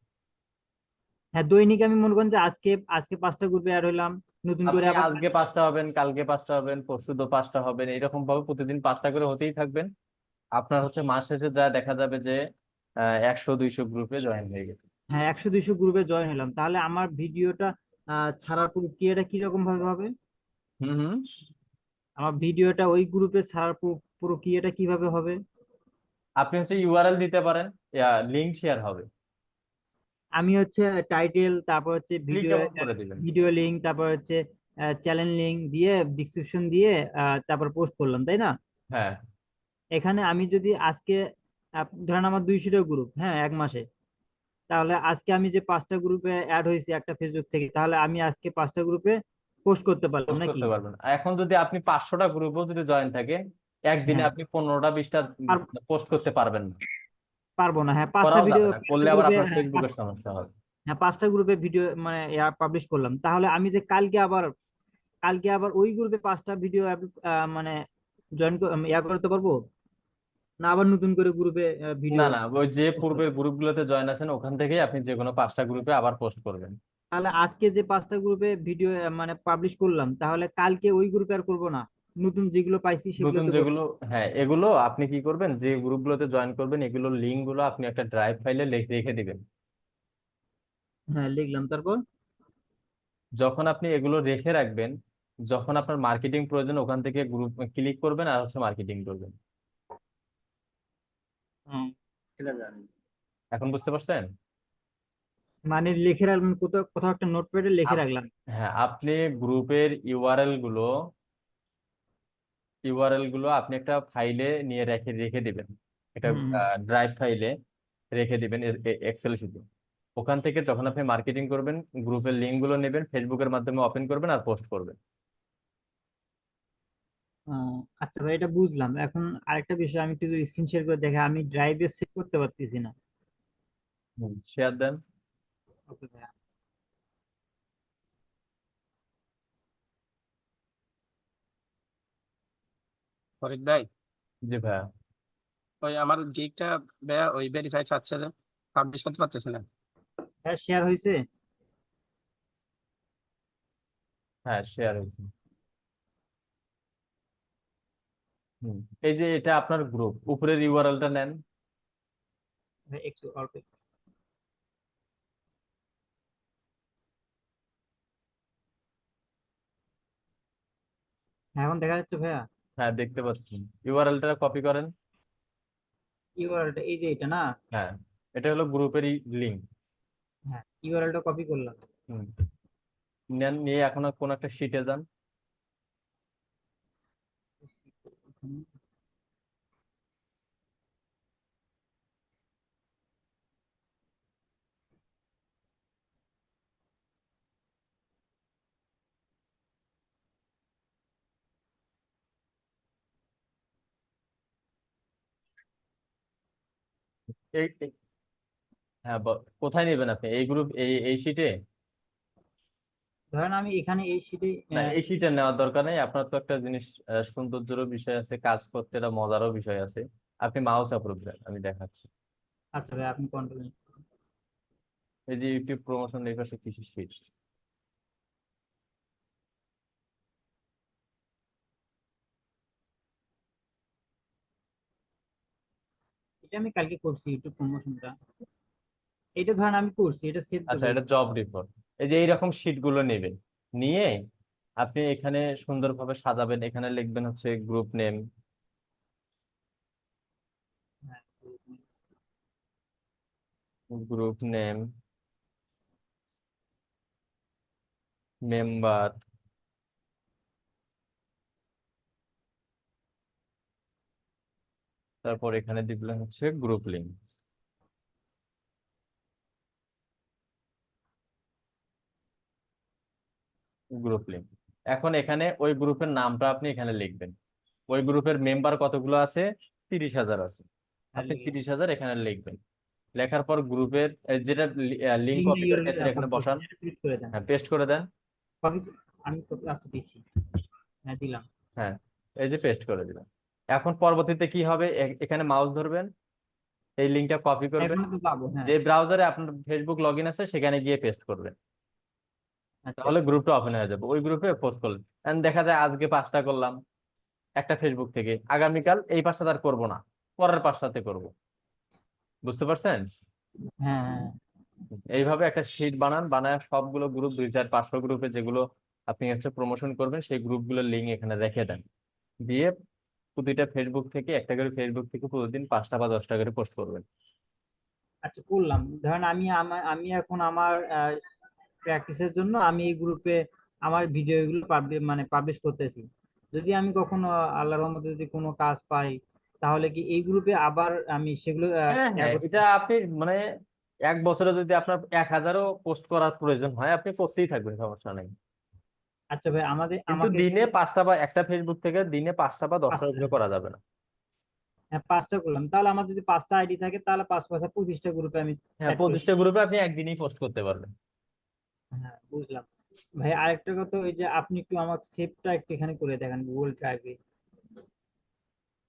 হ্যাঁ, দৈনিক আমি মনে করেন যে আজকে আজকে 5টা গ্রুপে অ্যাড হইলাম, নতুন করে আপনি আবার আজকে 5টা হবেন, কালকে 5টা হবেন, পরশু তো 5টা হবেন, এরকম ভাবে প্রতিদিন 5টা করে হতেই থাকবেন। আপনার হচ্ছে মাস শেষে যা দেখা যাবে যে 100-200 গ্রুপে জয়েন হয়ে গেছে। হ্যাঁ 100-200 গ্রুপে জয়েন হলাম, তাহলে আমার ভিডিওটা ছাড়ার প্রক্রিয়াটা কিরকম ভাবে হবে? হুম হুম। আমার ভিডিওটা ওই গ্রুপে ছাড়ার প্রক্রিয়াটা কিভাবে হবে? আপনি হচ্ছে ইউআরএল দিতে পারেন, লিংক শেয়ার হবে, আমি হচ্ছে টাইটেল, তারপর হচ্ছে ভিডিও, ক্লিকেবল করে দিবেন। ভিডিও লিংক, তারপর হচ্ছে চ্যানেল লিংক দিয়ে ডিসক্রিপশন দিয়ে তারপর পোস্ট করলাম, তাই না? হ্যাঁ এখানে আমি যদি আজকে ধরেন আমার 200টা গ্রুপ, হ্যাঁ এক মাসে, তাহলে আজকে আমি যে 5টা গ্রুপে অ্যাড হয়েছি একটা ফেসবুক থেকে, তাহলে আমি আজকে 5টা গ্রুপে পোস্ট করতে পারলাম পোস্ট নাকি? করতে পারবেন। এখন যদি আপনি 500টা গ্রুপও যদি জয়েন থাকে, একদিনে হ্যাঁ, আপনি 15টা-20টা পোস্ট করতে পারবেন না, পারবো না। হ্যাঁ 5টা করাও ভিডিও, যাবে না, করলে 5টা আবার গ্রুপে, আপনার হ্যাঁ ফেসবুকের সমস্যা হবে। হ্যাঁ 5টা গ্রুপে ভিডিও মানে পাবলিশ করলাম, তাহলে আমি যে কালকে আবার ওই গ্রুপে 5টা ভিডিও মানে জয়েন করতে পারবো না? আবার নতুন করে গ্রুপে না ভিডিও? না, ওই যে পূর্বের গ্রুপগুলোতে জয়েন আছেন ওখান থেকেই আপনি যে কোনো 5টা গ্রুপে আবার পোস্ট করবেন। তাহলে আজকে যে 5টা গ্রুপে ভিডিও মানে পাবলিশ করলাম, তাহলে কালকে ওই গ্রুপে আর করবো না, নতুন যেগুলো পাইছি নতুন সেগুলোতে করবো? যেগুলো, হ্যাঁ এগুলো আপনি কি করবেন, যে গ্রুপগুলোতে জয়েন করবেন এগুলোর লিঙ্ক গুলো আপনি একটা ড্রাইভ ফাইলে রেখে দিবেন। হ্যাঁ লিখলাম, তারপর? যখন আপনি এগুলো রেখে রাখবেন, যখন আপনার মার্কেটিং প্রয়োজন ওখান থেকে গ্রুপ ক্লিক করবেন আর হচ্ছে মার্কেটিং করবেন। হুম, সেটা জানি। এখন বুঝতে পারছেন? মানে লিখে রাখলাম, কোথাও কোথাও একটা নোটপ্যাডে লিখে আপ- রাখলাম। হ্যাঁ আপনি গ্রুপের ইউআরএল গুলো আপনি একটা ফাইলে নিয়ে রেখে রেখে দিবেন, একটা হুম হুম। ড্রাইভ ফাইলে রেখে দিবেন, এক্সেল শিটে। ওখান থেকে যখন আপনি মার্কেটিং করবেন, গ্রুপের লিঙ্ক গুলো নেবেন, ফেসবুকের মাধ্যমে ওপেন করবেন আর পোস্ট করবেন। আচ্ছা ভাই, এটা বুঝলাম। এখন আরেকটা বিষয়, আমি একটু স্ক্রিন শেয়ার করে দেখে, আমি ড্রাইভে সেভ করতে পারতেছি না। শেয়ার দেন। ওকে ভাই। ফরিদ ভাই, জি ভাইয়া। ওই আমার গিগটা ভাইয়া ওই ভেরিফাই চাচ্ছে, পাবলিশ করতে পারতেছি না। হ্যাঁ শেয়ার হয়েছে। হ্যাঁ শেয়ার হয়েছে। এই যে এটা আপনার গ্রুপ, উপরের ইউআরএলটা নেন। ভাই, একটু অল্প হ্যাঁ, এখন দেখা যাচ্ছে ভাইয়া? হ্যাঁ দেখতে পাচ্ছি, ইউআরএলটা কপি করেন। ইউআরএলটা এই যে এটা না? হ্যাঁ এটা হলো গ্রুপেরই লিঙ্ক। হ্যাঁ, ইউআরএলটা কপি করলাম। নেন, নিয়ে এখন কোন একটা শিটে যান। হ্যাঁ কোথায় নেবেন আপনি এই গ্রুপ, এই শিটে? ধরেন আমি এখানে এই শিটে। না এই শিটে নেওয়ার দরকার নেই, আপনার তো একটা জিনিস সৌন্দর্যেরও বিষয় আছে, কাজ করতে একটা মজারও বিষয় আছে। আপনি মাউস অ্যাপ্রুভ দেন, আমি দেখাচ্ছি। আচ্ছা ভাই, আপনি কন্ট্রোল। এই যে ইউটিউব প্রমোশন এই পাশে কৃষি শিট। এটা আমি কালকে করছি ইউটিউব প্রমোশনটা। এটা ধরেন আমি করছি, এটা সেভ আচ্ছা, দেবো। এটা জব রিপোর্ট। এই যে এইরকম শিট গুলো নেবেন, নিয়ে আপনি এখানে সুন্দরভাবে সাজাবেন। এখানে লিখবেন হচ্ছে গ্রুপ নেম, হ্যাঁ, গ্রুপ নেম, মেম্বার, তারপর এখানে দিবেন হচ্ছে গ্রুপ লিঙ্ক। Group link. এখন এখানে ওই গ্রুপের নামটা আপনি এখানে লিখবেন। ওই গ্রুপের মেম্বার কতগুলো আছে? 30,000 আছে। আপনি 30,000 এখানে লিখবেন। লেখার পর গ্রুপের যেটা লিঙ্ক লিঙ্ক কপি করে নিয়েছেন এখানে বসান। ক্লিক করে দেন। হ্যাঁ, পেস্ট করে দেন। কপি, আমি কপি আচ্ছা দিচ্ছি। হ্যাঁ দিলাম। হ্যাঁ, এই যে পেস্ট করে দিলাম। এখন পরবর্তীতে কি হবে? এখানে মাউস ধরবেন, এই লিঙ্কটা কপি করবেন, এখনো তো পাবো, হ্যাঁ। যে ব্রাউজারে আপনার ফেসবুক লগ ইন আছে সেখানে গিয়ে পেস্ট করবেন। আচ্ছা তাহলে গ্রুপটা ওপেন হয়ে যাবে। ওই গ্রুপে পোস্ট করলেন, And দেখা যায় আজকে 5টা করলাম একটা ফেসবুক থেকে, আগামীকাল এই 5টা আর করবো না, পরের 5টাতে করব। বুঝতে পারছেন? হ্যাঁ হ্যাঁ। এইভাবে একটা শিট বানান, বানায় সবগুলো গ্রুপ 2, 4, 500 গ্রুপে যেগুলো আপনি হচ্ছে প্রমোশন করবেন সেই গ্রুপগুলোর লিঙ্ক এখানে রেখে দেন। দিয়ে প্রতিটা ফেসবুক থেকে একটা করে ফেসবুক থেকে প্রতিদিন 5টা বা 10টা করে পোস্ট করবেন। আচ্ছা করলাম। ধরেন আমি এখন আমার প্র্যাকটিসের জন্য আমি এই গ্রুপে আমার ভিডিও এগুলো পাবলিশ করতেছি। যদি আমি কখনো আল্লাহর রহমতে যদি কোনো কাজ পাই, তাহলে কি এই গ্রুপে আবার আমি সেগুলো হ্যাঁ হ্যাঁ, এটা আপনি মানে 1 বছরে যদি আপনার 1000ও পোস্ট করার প্রয়োজন হয় আপনি করতেই থাকবেন, সমস্যা নেই। আচ্ছা ভাই, কিন্তু আমাকে দিনে 5টা বা একটা ফেসবুক থেকে দিনে 5টা বা 10টা 5টা, করা যাবে না। হ্যাঁ 5টা করলাম। তাহলে আমার যদি 5টা আইডি থাকে তাহলে 5 5 25টা গ্রুপে আমি হ্যাঁ, অ্যাড করে 25টা গ্রুপে আপনি একদিনই পোস্ট করতে পারবেন। হ্যাঁ বুঝলাম। ভাই আরেকটা কথা, ওই যে আপনি একটু আমাকে সেভটা একটু এখানে করে দেখেন গুগল ড্রাইভে।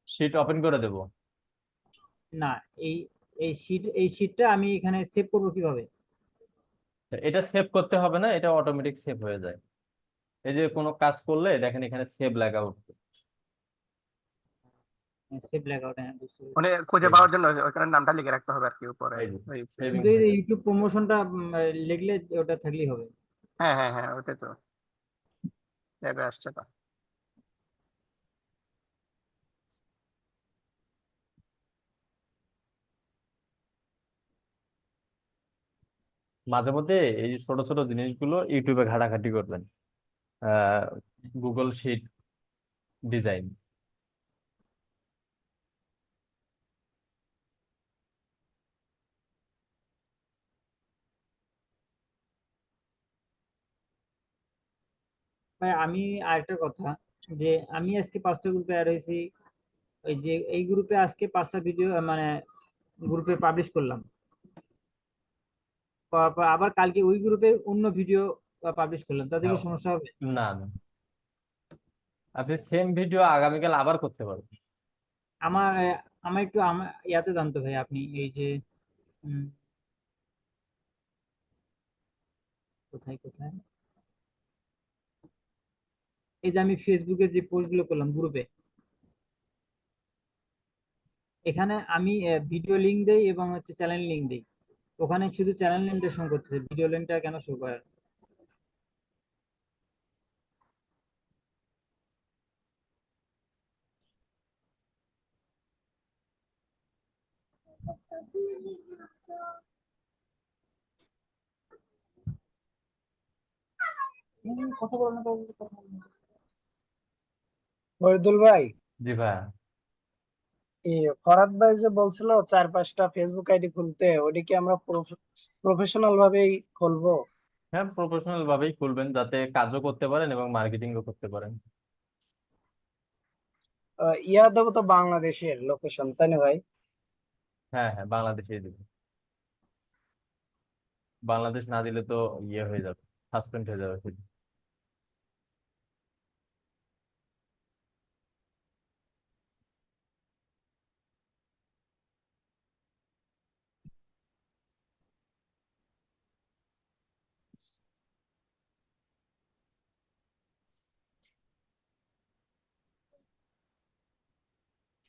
শিট ওপেন করে দেবো। না, এই এই শিটটা আমি এখানে সেভ করবো কিভাবে? এটা সেভ করতে হবে না, এটা অটোমেটিক সেভ হয়ে যায়। এই যে কোনো কাজ করলে দেখেন এখানে সেভ লেখা উঠবে। সেভ লেখা ওটা, হ্যাঁ বুঝতে পেরেছি। মানে খুঁজে এই পাওয়ার জন্য ওখানে নামটা লিখে রাখতে হবে আর কি উপরে। এই যে ওই সেভিং শুধু এই হয়ে যে যাবে। ইউটিউব প্রমোশনটা লিখলে ওটা থাকলেই হবে? হ্যাঁ হ্যাঁ হ্যাঁ, ওটাই তো ট্যাবে আসছে তো। মাঝে মধ্যে এই যে ছোট ছোট জিনিসগুলো ইউটিউবে ঘাটাঘাটি করবেন। Google sheet design. ভাই আমি আরেকটা কথা, যে আমি আজকে 5টা গ্রুপে অ্যাড হয়েছি, ওই যে এই গ্রুপে আজকে 5টা ভিডিও মানে গ্রুপে পাবলিশ করলাম, করার পর আবার কালকে ওই গ্রুপে অন্য ভিডিও পাবলিশ করলাম, তাতে কি সমস্যা হবে? না না, আপনি সেম ভিডিও আগামীকাল আবার করতে পারবেন। আমার আমার একটু আমার ইয়াতে জানতো ভাই, আপনি এই যে উম, কোথায় কোথায়, এই যে আমি ফেসবুকে যে পোস্ট গুলো করলাম গ্রুপে, এখানে আমি ভিডিও লিংক দেই এবং হচ্ছে চ্যানেল লিংক দেই। ওখানে শুধু চ্যানেল লিংকটা শো করতেছে, ভিডিও লিংকটা কেন শো করে? কথা বলো না, কথা বলো না। ফরিদুল ভাই, জি ভাই। ফরহাদ ভাই যে বলছিল 4 5টা ফেসবুক আইডি খুলতে, ওটা কি আমরা প্রফেশনাল ভাবেই খুলবো? হ্যাঁ, প্রফেশনাল ভাবেই খুলবেন যাতে কাজও করতে পারেন এবং মার্কেটিংও করতে পারেন। ইয়া দেবো তো বাংলাদেশের লোকেশন, তাই না ভাই? হ্যাঁ হ্যাঁ, বাংলাদেশে দিবেন। বাংলাদেশ না দিলে তো ইয়ে হয়ে যাবে, সাসপেন্ড হয়ে যাবে।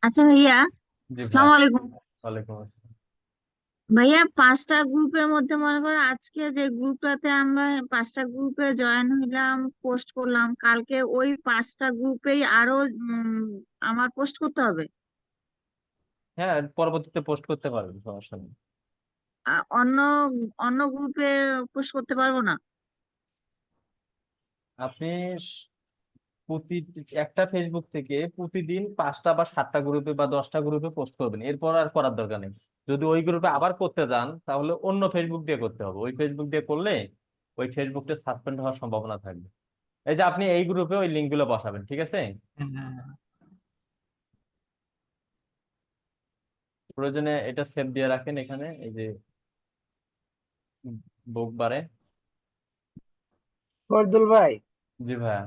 আচ্ছা ভাইয়া, জি ভাই। আসসালামু আলাইকুম। ওয়ালাইকুম আসসালাম। ভাইয়া 5টা গ্রুপের মধ্যে মনে করো আজকে যে গ্রুপটাতে আমরা 5টা গ্রুপে জয়েন হইলাম, পোস্ট করলাম, কালকে ওই 5টা গ্রুপেই আরো আমার পোস্ট করতে হবে? হ্যাঁ, পরবর্তীতে পোস্ট করতে পারবেন, সমস্যা নেই। অন্য অন্য গ্রুপে পোস্ট করতে পারবো না? আপনি স- প্রতি একটা ফেসবুক থেকে প্রতিদিন 5টা বা 7টা গ্রুপে বা 10টা গ্রুপে পোস্ট করবেন, এরপর আর করার দরকার নেই। যদি ওই গ্রুপে আবার করতে যান তাহলে অন্য ফেসবুক দিয়ে করতে হবে। ওই ফেসবুক দিয়ে করলে ওই ফেসবুকটা সাসপেন্ড হওয়ার সম্ভাবনা থাকবে। এই যে আপনি এই গ্রুপে ওই লিঙ্ক গুলো বসাবেন, ঠিক আছে? হ্যাঁ, প্রয়োজনে এটা সেভ দিয়ে রাখেন এখানে, এই যে বুক বারে। ফরদুল ভাই, জি ভাইয়া।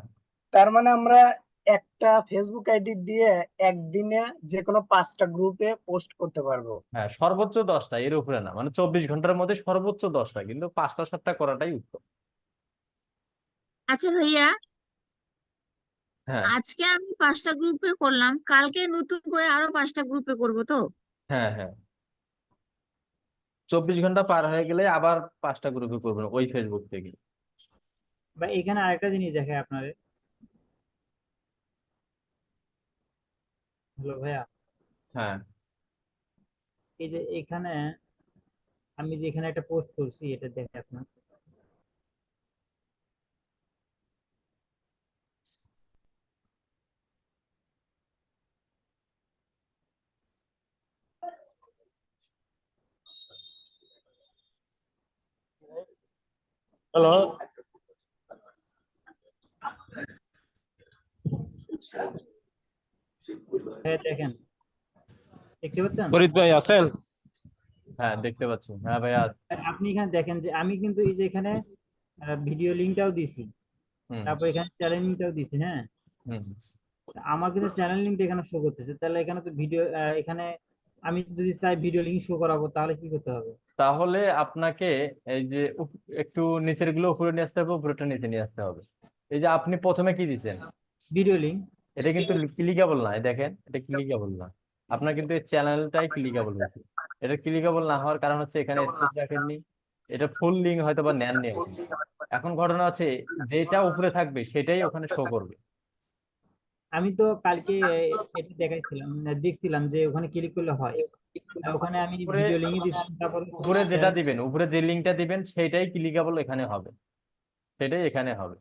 তার মানে আমরা একটা ফেসবুক আইডি দিয়ে একদিনে যে কোনো 5টা গ্রুপে পোস্ট করতে পারবো? হ্যাঁ, সর্বোচ্চ 10টা, এর উপরে না। মানে 24 ঘন্টার মধ্যে সর্বোচ্চ 10টা, কিন্তু 5টা 7টা করাটাই উত্তম। আচ্ছা ভাইয়া, হ্যাঁ, আজকে আমি 5টা গ্রুপে করলাম, কালকে নতুন করে আরো 5টা গ্রুপে করব তো? হ্যাঁ, হ্যাঁ। 24 ঘন্টা পার হয়ে গেলে আবার 5টা গ্রুপে করবেন ওই ফেসবুক থেকে। বা এখানে আরেকটা জিনিস দেখায় আপনাদের। হ্যালো ভাইয়া, হ্যাঁ, এই যে এখানে আমি যে এখানে একটা পোস্ট করছি, এটা দেখে আপনার। হ্যালো, হ্যাঁ দেখেন, দেখতে পাচ্ছেন? ফরিদ ভাই আছেন? হ্যাঁ, দেখতে পাচ্ছি। হ্যাঁ ভাইয়া। আপনি এখানে দেখেন যে আমি কিন্তু এই যে এখানে ভিডিও লিঙ্কটাও দিছি, হুম, তারপর এখানে চ্যানেল লিঙ্কটাও দিছি। হ্যাঁ, হুম। আমার কিন্তু চ্যানেল লিঙ্কটা এখানে শো করতেছে, তাহলে এখানে তো ভিডিও, এখানে আমি যদি চাই ভিডিও লিঙ্ক শো করাবো তাহলে কি করতে হবে? তাহলে আপনাকে এই যে একটু নিচের গুলো উপরে নিয়ে আসতে হবে, উপরেটা নিচে নিয়ে আসতে হবে। এই যে আপনি প্রথমে কি দিচ্ছেন, ভিডিও লিঙ্ক। এটা কিন্তু ক্লিকেবল না। এই দেখেন, এটা ক্লিকেবল না। আপনার কিন্তু এই চ্যানেলটাই ক্লিকেবল হয়েছে। এটা ক্লিকেবল না হওয়ার কারণ হচ্ছে এখানে স্পেস রাখেননি। এটা ফুল লিঙ্ক হয়তো বা নেননি আপনি। এখন ঘটনা হচ্ছে যেটা উপরে থাকবে সেটাই ওখানে শো করবে। আমি তো কালকে এটা দেখাইছিলাম, দেখছিলাম যে ওখানে ক্লিক করলে হয়। ওখানে আমি উপরে ভিডিও লিঙ্ক দিচ্ছি, তারপর উপরে যেটা দিবেন, উপরে যে লিঙ্কটা দিবেন সেটাই ক্লিকেবল এখানে হবে, সেটাই এখানে হবে।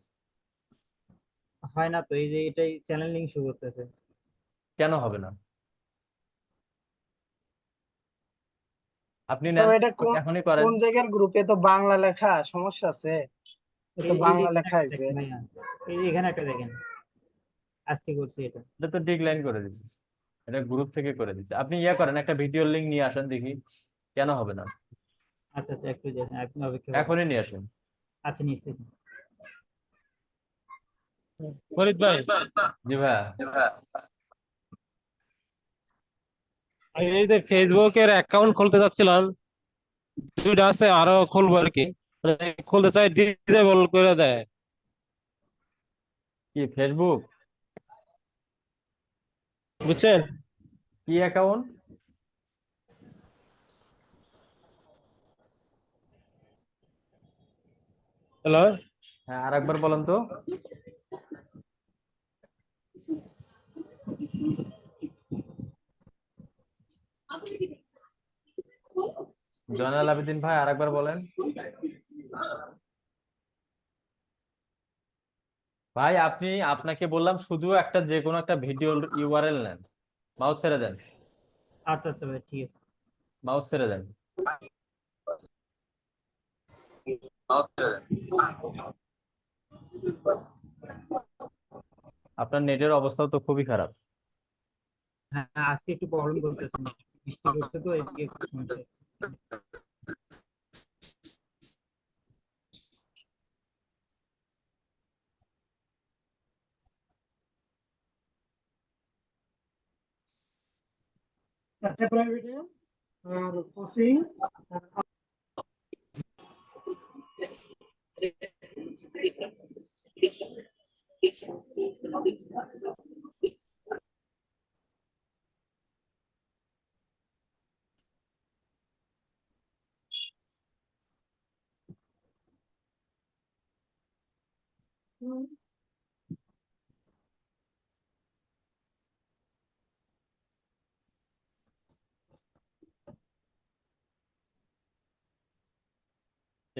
হয় না তো, এই যে এটাই চ্যানেল লিঙ্ক শো করতেছে। কেন হবে না? আপনি তো নেন, এটা কোন এখনই করেন। কোন জায়গার গ্রুপে? তো বাংলা লেখা, সমস্যা আছে? এ তো এই যে বাংলা এখানে লেখা একটা হয়েছে। দেখেন ভাইয়া, এই যে এখানে একটা দেখেন, আজকে করছি এটা। এটা তো ডিক্লাইন করে দিচ্ছে, এটা গ্রুপ থেকে করে দিচ্ছে। আপনি ইয়া করেন, একটা ভিডিও লিঙ্ক নিয়ে আসেন দেখি কেন হবে না। আচ্ছা আচ্ছা, একটু দেখেন, আপনি অপেক্ষা করেন। এখনই নিয়ে আসেন। আচ্ছা, নিশ্চয়ই। ফরিদ ভাই, জি ভাইয়া। আমি এই যে ফেসবুকের অ্যাকাউন্ট খুলতে যাচ্ছিলাম, দুইটা আছে, আরো খুলবো আর কি। মানে খুলতে চাই, ডিসেবল করে দেয়। কি ফেসবুক? বুঝছেন? কি অ্যাকাউন্ট? হ্যালো, হ্যাঁ, আরেকবার বলেন তো। জয়নাল আবেদিন ভাই, আরেকবার বলেন। ভাই আপনি, আপনাকে বললাম শুধু একটা যে কোনো একটা ভিডিও ইউআরএল নেন। মাউস ছেড়ে দেন, আচ্ছা আচ্ছা ভাই, ঠিক আছে। মাউস ছেড়ে দেন। আপনার নেটের অবস্থাও তো খুবই খারাপ। হ্যাঁ, আজকে একটু প্রবলেম করতেছে, বৃষ্টি পড়ছে তো এদিকে একটু সমস্যা হচ্ছে।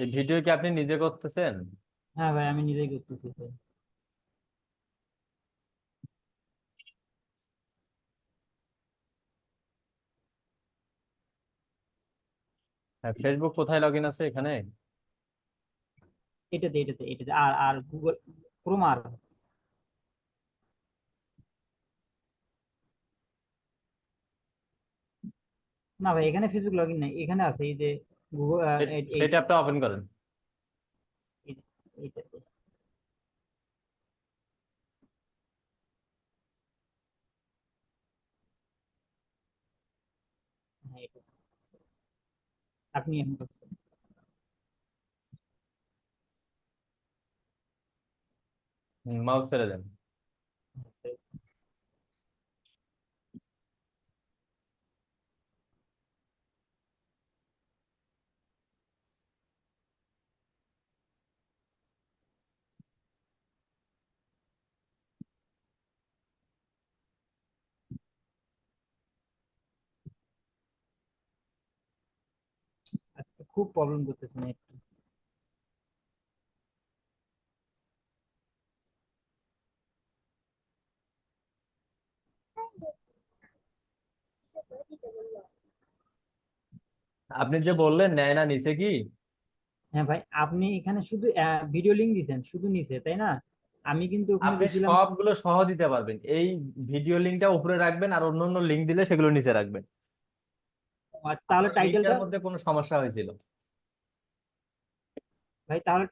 এই ভিডিও কি আপনি নিজে করতেছেন? হ্যাঁ ভাই, আমি নিজেই করতেছি ভাই। হ্যাঁ, ফেসবুক কোথায় লগ ইন আছে এখানে? এটাতে আর আর গুগল ক্রোম আর না ভাই, এখানে ফেসবুক লগ ইন নাই, এখানে আছে এই যে গুগল সেটা আপনি ওপেন করেন। এইটাতে। হ্যাঁ, এটা আপনি এখন করছেন। মাউস ছেড়ে দেন। আচ্ছা, আজকে খুব প্রবলেম করতেছে না একটু। আপনি যে বললেন নেয় না, নিচে কি? হ্যাঁ ভাই, আপনি এখানে শুধু ভিডিও লিংক দিছেন শুধু নিচে, তাই না? আমি কিন্তু ওখানে আপনি দিছিলাম। সবগুলো সহ দিতে পারবেন, এই ভিডিও লিঙ্কটা উপরে রাখবেন আর অন্য অন্য লিঙ্ক দিলে সেগুলো নিচে রাখবেন। তাহলে আপনার টাইটেলটা, লিঙ্কটার মধ্যে কোনো সমস্যা হয়েছিল? ভাই তাহলে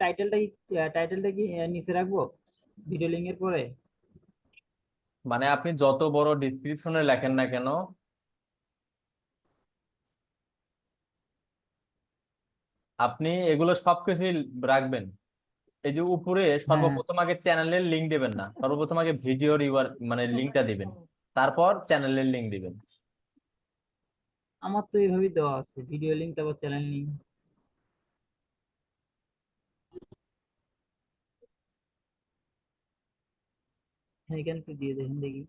টাইটেলটা কি নিচে রাখবো ভিডিও লিংক এর পরে? মানে আপনি যত বড় ডিসক্রিপশনে লেখেন না কেন, আপনি এগুলো সবকিছুই রাখবেন। এই যে উপরে হ্যাঁ, সর্বপ্রথম আগে চ্যানেলের লিঙ্ক দিবেন না, সর্বপ্রথম আগে ভিডিওর মানে লিঙ্কটা দিবেন, তারপর চ্যানেলের লিঙ্ক দিবেন। আমার তো এইভাবেই দেওয়া আছে, ভিডিও লিংক তারপর চ্যানেল লিংক। হ্যাঁ, এখানে একটু দিয়ে দেখেন দেখি।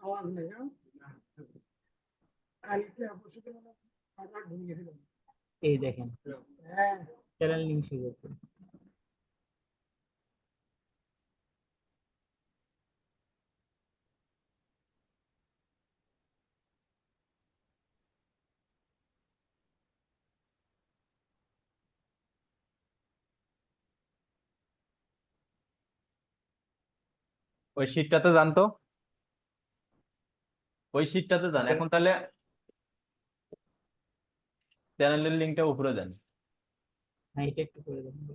আওয়াজ নেই, হ্যাঁ? কালকে অবশ্যই তোমার আবার ঢুকে গেছিল। এই দেখেন, হ্যাঁ, চ্যানেল লিংক শুরু হচ্ছে। ওই শীটটাতে যান তো, ওই শীটটাতে যান এখন। তাহলে চ্যানেলের লিঙ্কটা উপরে দেন। হ্যাঁ, এটা একটু করে দেখেন।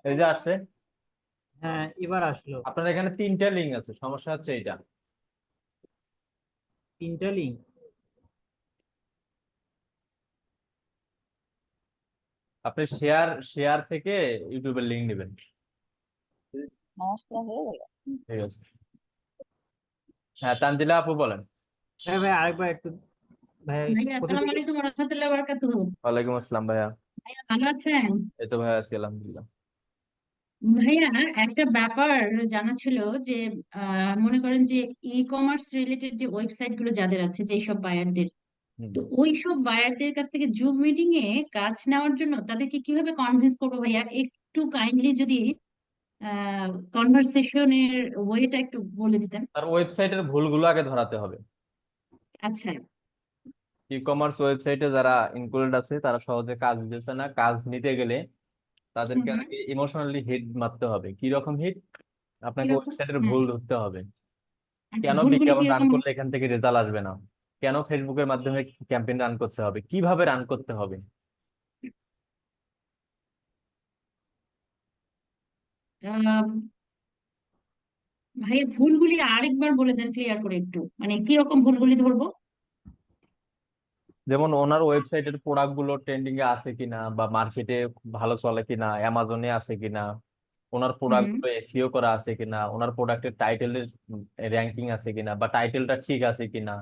এই যে আসছে। হ্যাঁ, এবার আসলো। আপনার এখানে 3টা লিঙ্ক আছে, সমস্যা হচ্ছে এইটা। 3টা লিংক? আপনি শেয়ার শেয়ার থেকে ইউটিউবের লিঙ্ক নেবেন। ঠিক আছে। হ্যাঁ, তানজিলা আপু বলেন। হ্যাঁ ভাই, আরেকবার একটু। ভাই ভাইয়া কোথা আসসালামু থেকে? আলাইকুম ওয়া রাহমাতুল্লাহি ওয়া বারাকাতুহু। ওয়ালাইকুম আসসালাম ভাইয়া। ভাইয়া ভালো আছেন? এই তো ভাইয়া আছি আলহামদুলিল্লাহ। ভাইয়া একটা ব্যাপার জানা ছিল যে মনে করেন যে ই কমার্স রিলেটেড যে ওয়েবসাইট গুলো যাদের আছে যে সব বায়ারদের, হুম। তো ওই সব বায়ারদের কাছ থেকে জুম মিটিং এ কাজ নেওয়ার জন্য তাদেরকে কিভাবে কনভিন্স করবো ভাইয়া, একটু কাইন্ডলি যদি কনভারসেশনের ওয়েটা একটু বলে দিতেন। তার ওয়েবসাইটের ভুলগুলো আগে ধরাতে হবে। আচ্ছা। ই কমার্স ওয়েবসাইটে যারা ইনক্লুডেড আছে তারা সহজে কাজ দিতেছে না, কাজ নিতে গেলে তাদেরকে হুম। আগে ইমোশনালি হিট মারতে হবে। কি রকম হিট? আপনাকে কিরকম? ওয়েবসাইটের হ্যাঁ। ভুল ধরতে হবে। আচ্ছা, কেন ভুলগুলি বিজ্ঞাপন রান কিরকম? করলে এখান থেকে রেজাল্ট আসবে না, কেন ফেসবুকের মাধ্যমে ক্যাম্পেইন রান করতে হবে, কিভাবে রান করতে হবে। আহ, ভাইয়া ভুলগুলি আরেকবার বলে দেন ক্লিয়ার করে একটু, মানে কিরকম ভুলগুলি ধরবো? যেমন ওনার ওয়েবসাইটের প্রোডাক্ট গুলো ট্রেন্ডিং এ আছে কিনা, বা মার্কেটে ভালো চলে কিনা, অ্যামাজনে আছে কিনা, ওনার প্রোডাক্ট হুম। গুলো এসইও করা আছে কিনা, ওনার প্রোডাক্টের টাইটেলের র্যাঙ্কিং আছে কিনা, বা টাইটেলটা ঠিক আছে কিনা।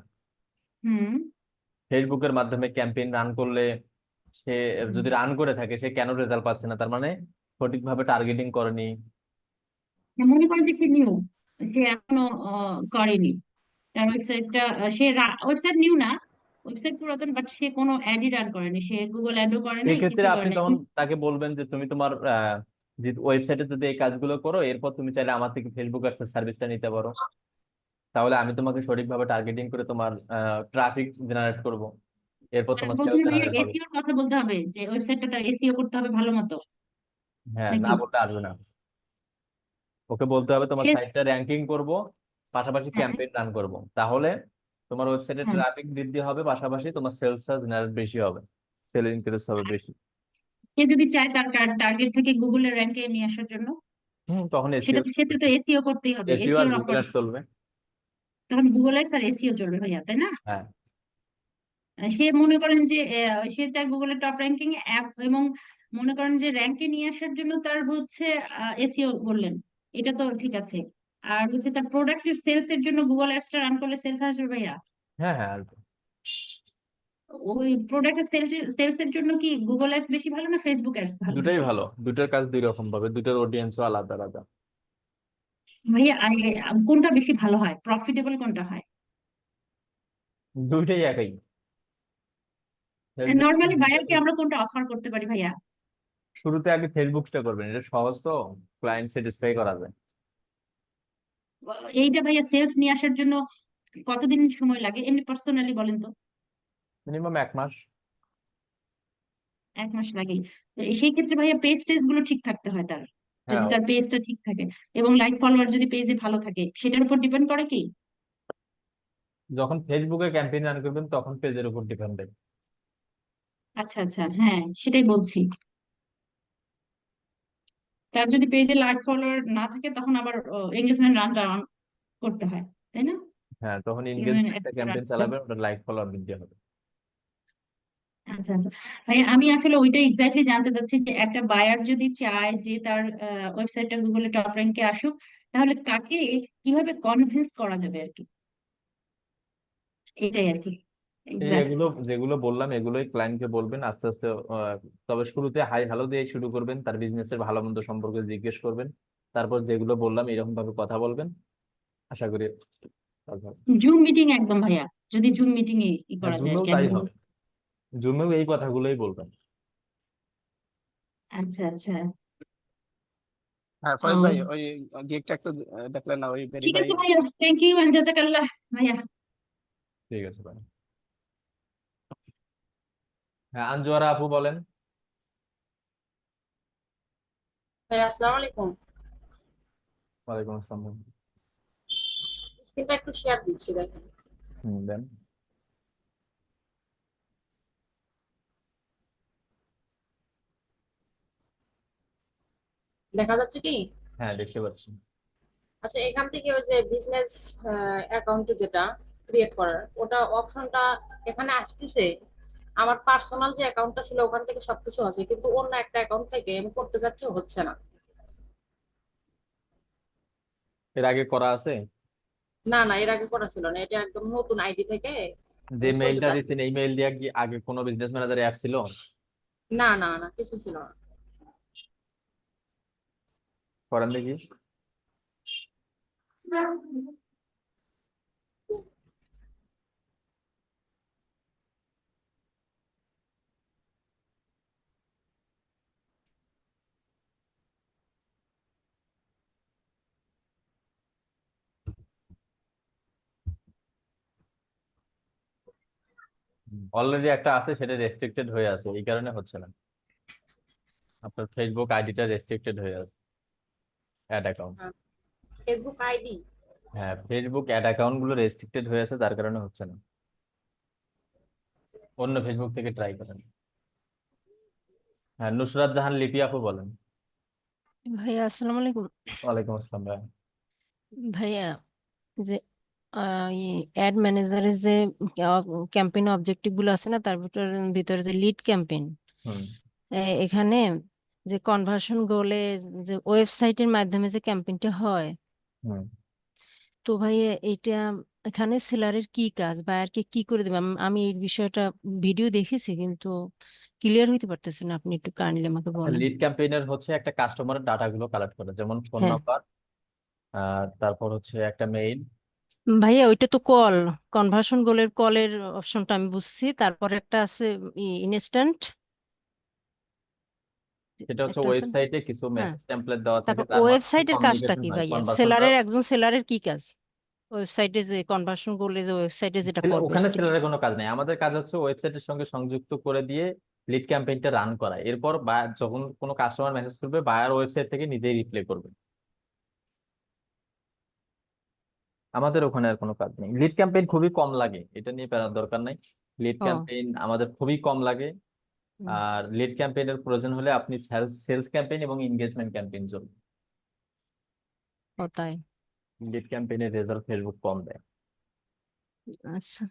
হুম। ফেসবুকের মাধ্যমে ক্যাম্পেইন রান করলে সে যদি রান করে থাকে সে কেন রেজাল্ট পাচ্ছে না, তার মানে সঠিকভাবে টার্গেটিং করেনি। মনে করেন যে সে নিউ, সে এখনো করেনি তার ওয়েবসাইটটা, সে ওয়েবসাইট নিউ না, ওয়েবসাইট পুরাতন, বাট সে কোনো অ্যাডই রান করেনি, সে গুগল অ্যাডও করে নাই, সেক্ষেত্রে কিছুই করে আপনি নাই। তখন তাকে বলবেন যে তুমি তোমার যে ওয়েবসাইটে যদি এই কাজগুলো করো, এরপর তুমি চাইলে আমার থেকে ফেসবুক অ্যাডসেন্স সার্ভিসটা নিতে পারো। তাহলে আমি তোমাকে সঠিকভাবে টার্গেটিং করে তোমার ট্রাফিক জেনারেট করব, এরপর আর তোমার সেলস প্রথমে ভাইয়া জেনারেট হবে। এসইওর কথা বলতে হবে যে ওয়েবসাইটটা তার এসইও করতে হবে ভালো মতো, হ্যাঁ, না নাকি? বলতে আসবে না। ওকে বলতে হবে তোমার সে সাইটটা র্যাঙ্কিং করব, পাশাপাশি হ্যাঁ, ক্যাম্পেইন রান করব, তাহলে তোমার ওয়েবসাইটে হ্যাঁ। ট্রাফিক বৃদ্ধি হবে, পাশাপাশি তোমার সেলসটা জেনারেট বেশি হবে, সেল ইনক্রিজ হবে বেশি। সে যদি চায় তার টার্গেট থেকে গুগলের র্যাঙ্কে নিয়ে আসার জন্য, তখন সেটা এসইও ক্ষেত্রে তো এসইও করতেই হবে, এসইও আর এসইওর গুগল অফার। অ্যাডস চলবে। তখন গুগল অ্যাডস আর এসইও চলবে ভাইয়া, তাই না? হ্যাঁ, সে মনে করেন যে সে চায় গুগলের টপ র্যাঙ্কিং অ্যাপ, এবং মনে করেন যে র্যাঙ্কে নিয়ে আসার জন্য তার হচ্ছে এসইও বললেন, এটা তো ঠিক আছে। আর হচ্ছে তার প্রোডাক্টের সেলস এর জন্য গুগল অ্যাডসটা রান করলে সেলস আসবে ভাইয়া। হ্যাঁ, হ্যাঁ, আসবে। ওই প্রোডাক্টের সেলস এর জন্য কি গুগল অ্যাডস বেশি ভালো না ফেসবুক অ্যাডস ভালো দুটাই বেশি? ভালো, দুটার কাজ দুই রকম ভাবে, দুটার অডিয়েন্সও আলাদা আলাদা। ভাইয়া কোনটা বেশি ভালো হয়, প্রফিটেবল কোনটা হয়? দুইটাই একই। নর্মালি বায়ারকে আমরা কোনটা অফার করতে পারি ভাইয়া? শুরুতে আগে ফেসবুকটা করবেন, এটা সহজ তো, ক্লায়েন্ট স্যাটিসফাই করা যায়। এইটা ভাইয়া সেলস নিয়ে আসার জন্য কতদিন সময় লাগে এমনি পার্সোনালি বলেন তো? মিনিমাম 1 মাস। 1 মাস লাগেই? তো সেই ক্ষেত্রে ভাইয়া পেজ টেজ গুলো ঠিক থাকতে হয় তার, যদি হ্যাঁ, তার পেজটা ঠিক থাকে এবং লাইক ফলোয়ার যদি পেজে ভালো থাকে, সেটার উপর ডিপেন্ড করে কি? যখন ফেসবুকে ক্যাম্পেইন রান করবেন তখন পেজের উপর ডিপেন্ড। আচ্ছা আচ্ছা, হ্যাঁ সেটাই বলছি। তার যদি পেজে লাইক ফলোয়ার না থাকে তখন আবার এঙ্গেজমেন্ট রানটা অন করতে হয়, তাই না? হ্যাঁ, তখন এঙ্গেজমেন্ট এনগেজমেন্ট ক্যাম্পেইন চালাবেন, ওটা লাইক ফলোয়ার বৃদ্ধি হবে। আচ্ছা আচ্ছা। ভাই আমি আসলে ওইটা এক্স্যাক্টলি জানতে চাচ্ছি যে একটা বায়ার যদি চায় যে তার ওয়েবসাইটটা গুগলে টপ র্যাঙ্কে আসুক, তাহলে তাকে কিভাবে কনভিন্স করা যাবে আর কি, এটাই আর কি এই এক্সাক্ট। এগুলো যেগুলো বললাম এগুলোই ক্লায়েন্টকে বলবেন আস্তে আস্তে। তবে শুরুতে হাই হ্যালো দিয়ে শুরু করবেন, তার বিজনেসের ভালো মন্দ সম্পর্কে জিজ্ঞেস করবেন, তারপর যেগুলো বললাম এরকম ভাবে কথা বলবেন, আশা করি কাজ হবে। জুম মিটিং একদম ভাইয়া, যদি জুম মিটিং এ হ্যাঁ, করা যায় আর জুমেও কি, আমি তাই হবে, বলছি। জুমেও এই কথাগুলোই বলবেন। আচ্ছা আচ্ছা। হ্যাঁ ফয়েজ ভাই, ওই গিগটা একটু দেখলেন না, ওই ঠিক ভেরিফাই। আছে ভাইয়া, থ্যাংক ইউ এন্ড জাজাকাল্লাহ ভাইয়া। ঠিক আছে ভাই। হ্যাঁ, আঞ্জুয়ারা আপু বলেন। ভাই আসসালামু আলাইকুম। ওয়ালাইকুম আসসালাম। স্ক্রিনটা একটু শেয়ার দিচ্ছি দেখেন। দেন। দেখা যাচ্ছে কি? হ্যাঁ, দেখতে পাচ্ছি। আচ্ছা, এখান থেকে ওই যে বিজনেস অ্যাকাউন্টে যেটা ক্রিয়েট করার, ওটা অপশনটা এখানে আসতেছে। আমার পার্সোনাল যে অ্যাকাউন্টটা ছিল ওখান থেকে সবকিছু আছে, কিন্তু অন্য একটা অ্যাকাউন্ট থেকে আমি করতে যাচ্ছি, হচ্ছে না। এর আগে করা আছে? না না, এর আগে করা ছিল না, এটা একদম নতুন আইডি থেকে যে আমি করতে মেইলটা চাচ্ছি। দিচ্ছেন এই মেইল দিয়ে কি আগে কোনো বিজনেস ম্যানেজার অ্যাড ছিল? না না না, কিছু ছিল না। করেন দেখি। অলরেডি একটা আছে, সেটা রেস্ট্রিক্টেড হয়ে আছে, এই কারণে হচ্ছে না। আপনার ফেসবুক আইডিটা রেস্ট্রিক্টেড হয়ে আছে, অ্যাড অ্যাকাউন্ট। ফেসবুক আইডি হ্যাঁ, ফেসবুক অ্যাড অ্যাকাউন্ট গুলো রেস্ট্রিক্টেড হয়ে আছে, যার কারণে হচ্ছে না। অন্য ফেসবুক থেকে ট্রাই করেন। হ্যাঁ, নুসরাত জাহান লিপি আপু বলেন। ভাইয়া আসসালামু আলাইকুম। ওয়ালাইকুম আসসালাম ভাই। ভাইয়া যে অ্যাড ম্যানেজারের যে ক্যাম্পেইন অবজেক্টিভ গুলো আছে না, তার ভিতরে যে লিড ক্যাম্পেইন, হুম এখানে যে কনভার্সন গোলে যে ওয়েবসাইটের মাধ্যমে যে ক্যাম্পেইনটা হয়, হুম তো ভাইয়া এটা এখানে সেলারের কি কাজ, বায়ারকে কি করে দেবে? আমি এই বিষয়টা ভিডিও দেখেছি কিন্তু ক্লিয়ার হইতে পারতেছি না, আপনি একটু কাইন্ডলি আমাকে আচ্ছা, বলেন। লিড ক্যাম্পেইনার হচ্ছে একটা কাস্টমারের ডাটা গুলো কালেক্ট করে, যেমন ফোন হ্যাঁ নাম্বার, তারপর হচ্ছে একটা মেইল। ভাইয়া, ওইটা তো কল, কনভার্সন গোলের কলের অপশনটা আমি বুঝছি, তারপরে একটা আছে ইনস্ট্যান্ট, সেটা হচ্ছে একটা আছে না? ওয়েবসাইটে কিছু হ্যাঁ, মেসেজ টেমপ্লেট দেওয়া থাকে, তারপর তার মাধ্যমে ওয়েবসাইটের কাজটা কমিউনিকেশন কি হয়, ভাইয়া? কনভার্সনটা। একজন সেলারের কি কাজ ওয়েবসাইটে, যে কনভার্সন গোলে যে ওয়েবসাইটে যেটা করবে ওখানে সেটা কি? সেলারের কোনো কাজ নেই, আমাদের কাজ হচ্ছে ওয়েবসাইটের সঙ্গে সংযুক্ত করে দিয়ে লিড ক্যাম্পেইনটা রান করা। এরপর যখন কোনো কাস্টমার মেসেজ করবে, বায়ার ওয়েবসাইট থেকে নিজেই রিপ্লাই করবে। আমাদের ওখানে আর কোনো কাজ নেই। লিড ক্যাম্পেইন খুবই কম লাগে, এটা নিয়ে প্যারার দরকার নাই। লিড ও ক্যাম্পেইন আমাদের খুবই কম লাগে। হুম, আর লিড ক্যাম্পেইনের প্রয়োজন হলে আপনি সেলস ক্যাম্পেইন এবং এনগেজমেন্ট ক্যাম্পেইন চলবে। ও তাই, লিড ক্যাম্পেইনের রেজাল্ট ফেসবুক কম দেয়। আচ্ছা।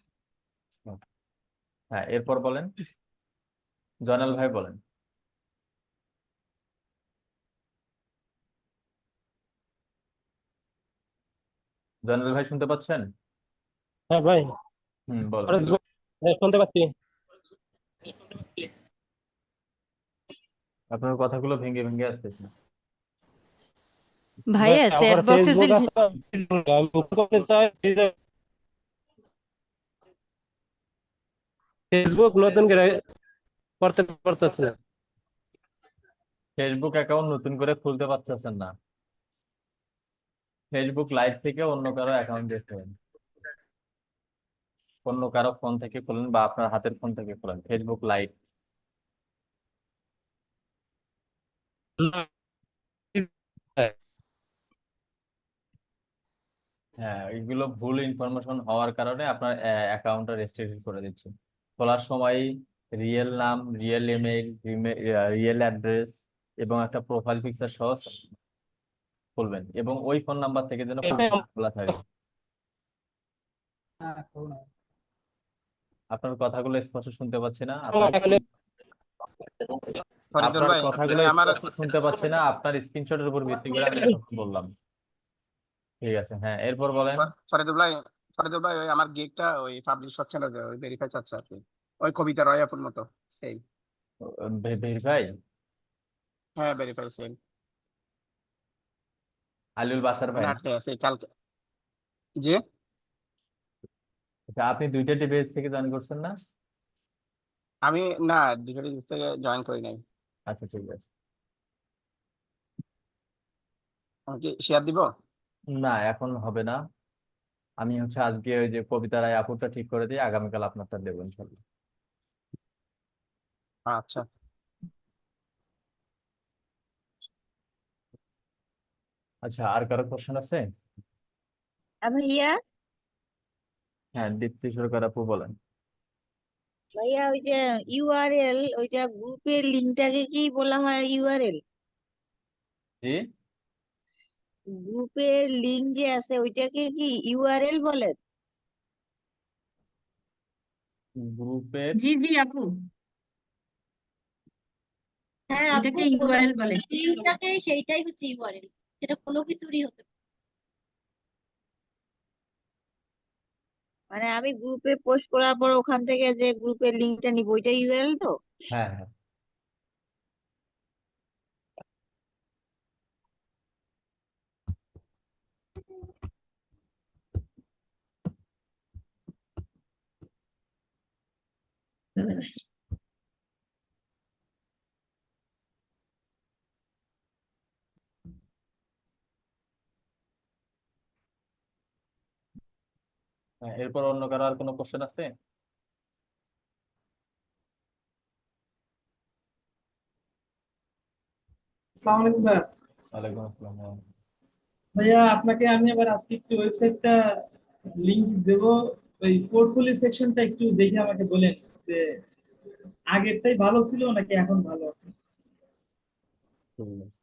হ্যাঁ, এরপর বলেন, জয়নাল ভাই বলেন। জয়নাল ভাই শুনতে পাচ্ছেন? হ্যাঁ ভাই, বলেন। শুনতে পাচ্ছি। আপনার কথাগুলো ভেঙে ভেঙে আসতেছে। ভাইয়া চ্যাট আমার বক্সে যে ফেসবুক আছে, আমি ওপেন করতে চাই, ফেসবুক নতুন করে করতে পারতেছি না। ফেসবুক অ্যাকাউন্ট নতুন করে খুলতে পারতেছেন না? ফেসবুক লাইভ থেকে অন্য কারো অ্যাকাউন্ট দেখবেন, অন্য কারো ফোন থেকে খুলেন বা আপনার হাতের ফোন থেকে খুলেন ফেসবুক লাইভ। হ্যাঁ, এগুলো ভুল ইনফরমেশন হওয়ার কারণে আপনার অ্যাকাউন্টটা রেস্ট্রিক্টেড করে দিচ্ছে। খোলার সময় রিয়েল নাম, রিয়েল ইমেইল, রিয়েল অ্যাড্রেস এবং একটা প্রোফাইল পিকচার সহ খুলবেন, এবং ওই ফোন নাম্বার থেকে যেন খোলা থাকে। আপনার কথাগুলো স্পষ্ট শুনতে পাচ্ছি না, আপনার ফরিদুল ভাই কথাগুলো আমার স্পষ্ট শুনতে পাচ্ছি না, আপনার স্ক্রিনশটের উপর ভিত্তি করে আমি এতক্ষণ বললাম। ঠিক আছে, হ্যাঁ, এরপর বলেন। ফরিদুল ভাই ওই আমার গিগটা ওই পাবলিশ হচ্ছে না, যে ওই ভেরিফাই চাচ্ছে আর কি, ওই কবিতা রয়াপুর মতো সেম। ভেরিফাই হ্যাঁ ভেরিফাই সেম, আলিউল বাসার ভাই মানে না? আটকে আছে কালকে। জি আচ্ছা, আপনি দুইটা ডিভাইস থেকে জয়েন করছেন না? আমি না ডিগ্রি থেকে জয়েন করি নাই। আচ্ছা, ঠিক আছে। আমি কি শেয়ার দিব? না, এখন হবে না। আমি হচ্ছে আজকে ওই যে কবিতা রায় আপুরটা ঠিক করে দিয়ে আগামীকাল আপনারটা দেবো ইনশাল্লাহ। আচ্ছা আচ্ছা, আর কারো কোশ্চেন আছে? ভাইয়া, হ্যাঁ, দীপ্তি সরকার আপু বলেন। ভাইয়া ওই যে ইউআরএল, ওইটা গ্রুপের লিঙ্কটাকে কি বলা হয়? ইউআরএল, জি, গ্রুপের লিঙ্ক যে আছে ওইটাকে কি ইউআরএল বলে? গ্রুপের জি জি আপু, হ্যাঁ আপু, এটাকে ইউআরএল বলে। লিঙ্কটাকে সেইটাই হচ্ছে ইউআরএল, সেটা কোনো কিছুরই হতে পারে। মানে আমি গ্রুপে পোস্ট করার পর ওখান থেকে যে গ্রুপের লিঙ্কটা নিব ওইটা ইউআরএল তো? হ্যাঁ হ্যাঁ, হ্যাঁ, এরপর অন্য কারো আর কোনো কোশ্চেন আছে? আসসালামু আলাইকুম ভাইয়া। ওয়ালাইকুম আসসালাম। হ্যাঁ। ভাইয়া আপনাকে আমি আবার আজকে একটু ওয়েবসাইটটা লিংক দেব, ওই পোর্টফোলিও সেকশনটা একটু দেখে আমাকে বলেন যে আগেরটাই ভালো ছিল নাকি এখন ভালো আছে। ঠিক আছে।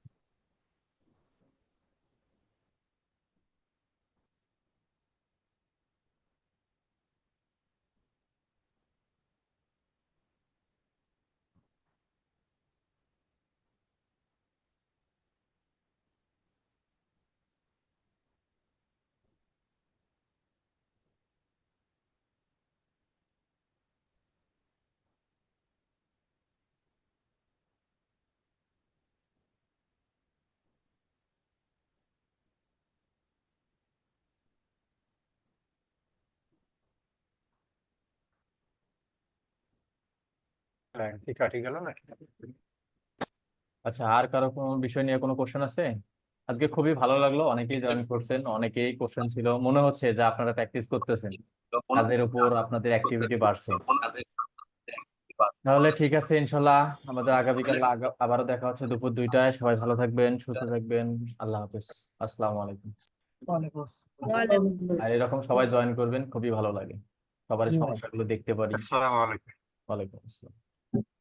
র্যাঙ্কই কাটি গেল নাকি? আচ্ছা, আর কারো কোনো বিষয় নিয়ে কোনো কোশ্চেন আছে? আজকে খুবই ভালো লাগলো, অনেকেই জয়েন করছেন, অনেকেই কোশ্চেন ছিল, মনে হচ্ছে যে আপনারা প্র্যাকটিস করতেছেন, কাজের উপর আপনাদের অ্যাক্টিভিটি বাড়ছে। তাহলে ঠিক আছে, ইনশাল্লাহ আমাদের আগামীকাল আবারও দেখা হচ্ছে দুপুর 2টায়। সবাই ভালো থাকবেন, সুস্থ থাকবেন। আল্লাহ হাফিজ। আসসালামু আলাইকুম। ওয়ালাইকুম ওয়ালাইকুম আসসালাম। আর এরকম সবাই জয়েন করবেন, খুবই ভালো লাগে, সবার জি ভাই। সমস্যাগুলো দেখতে পারি। আসসালামু আলাইকুম। ওয়ালাইকুম আসসালাম।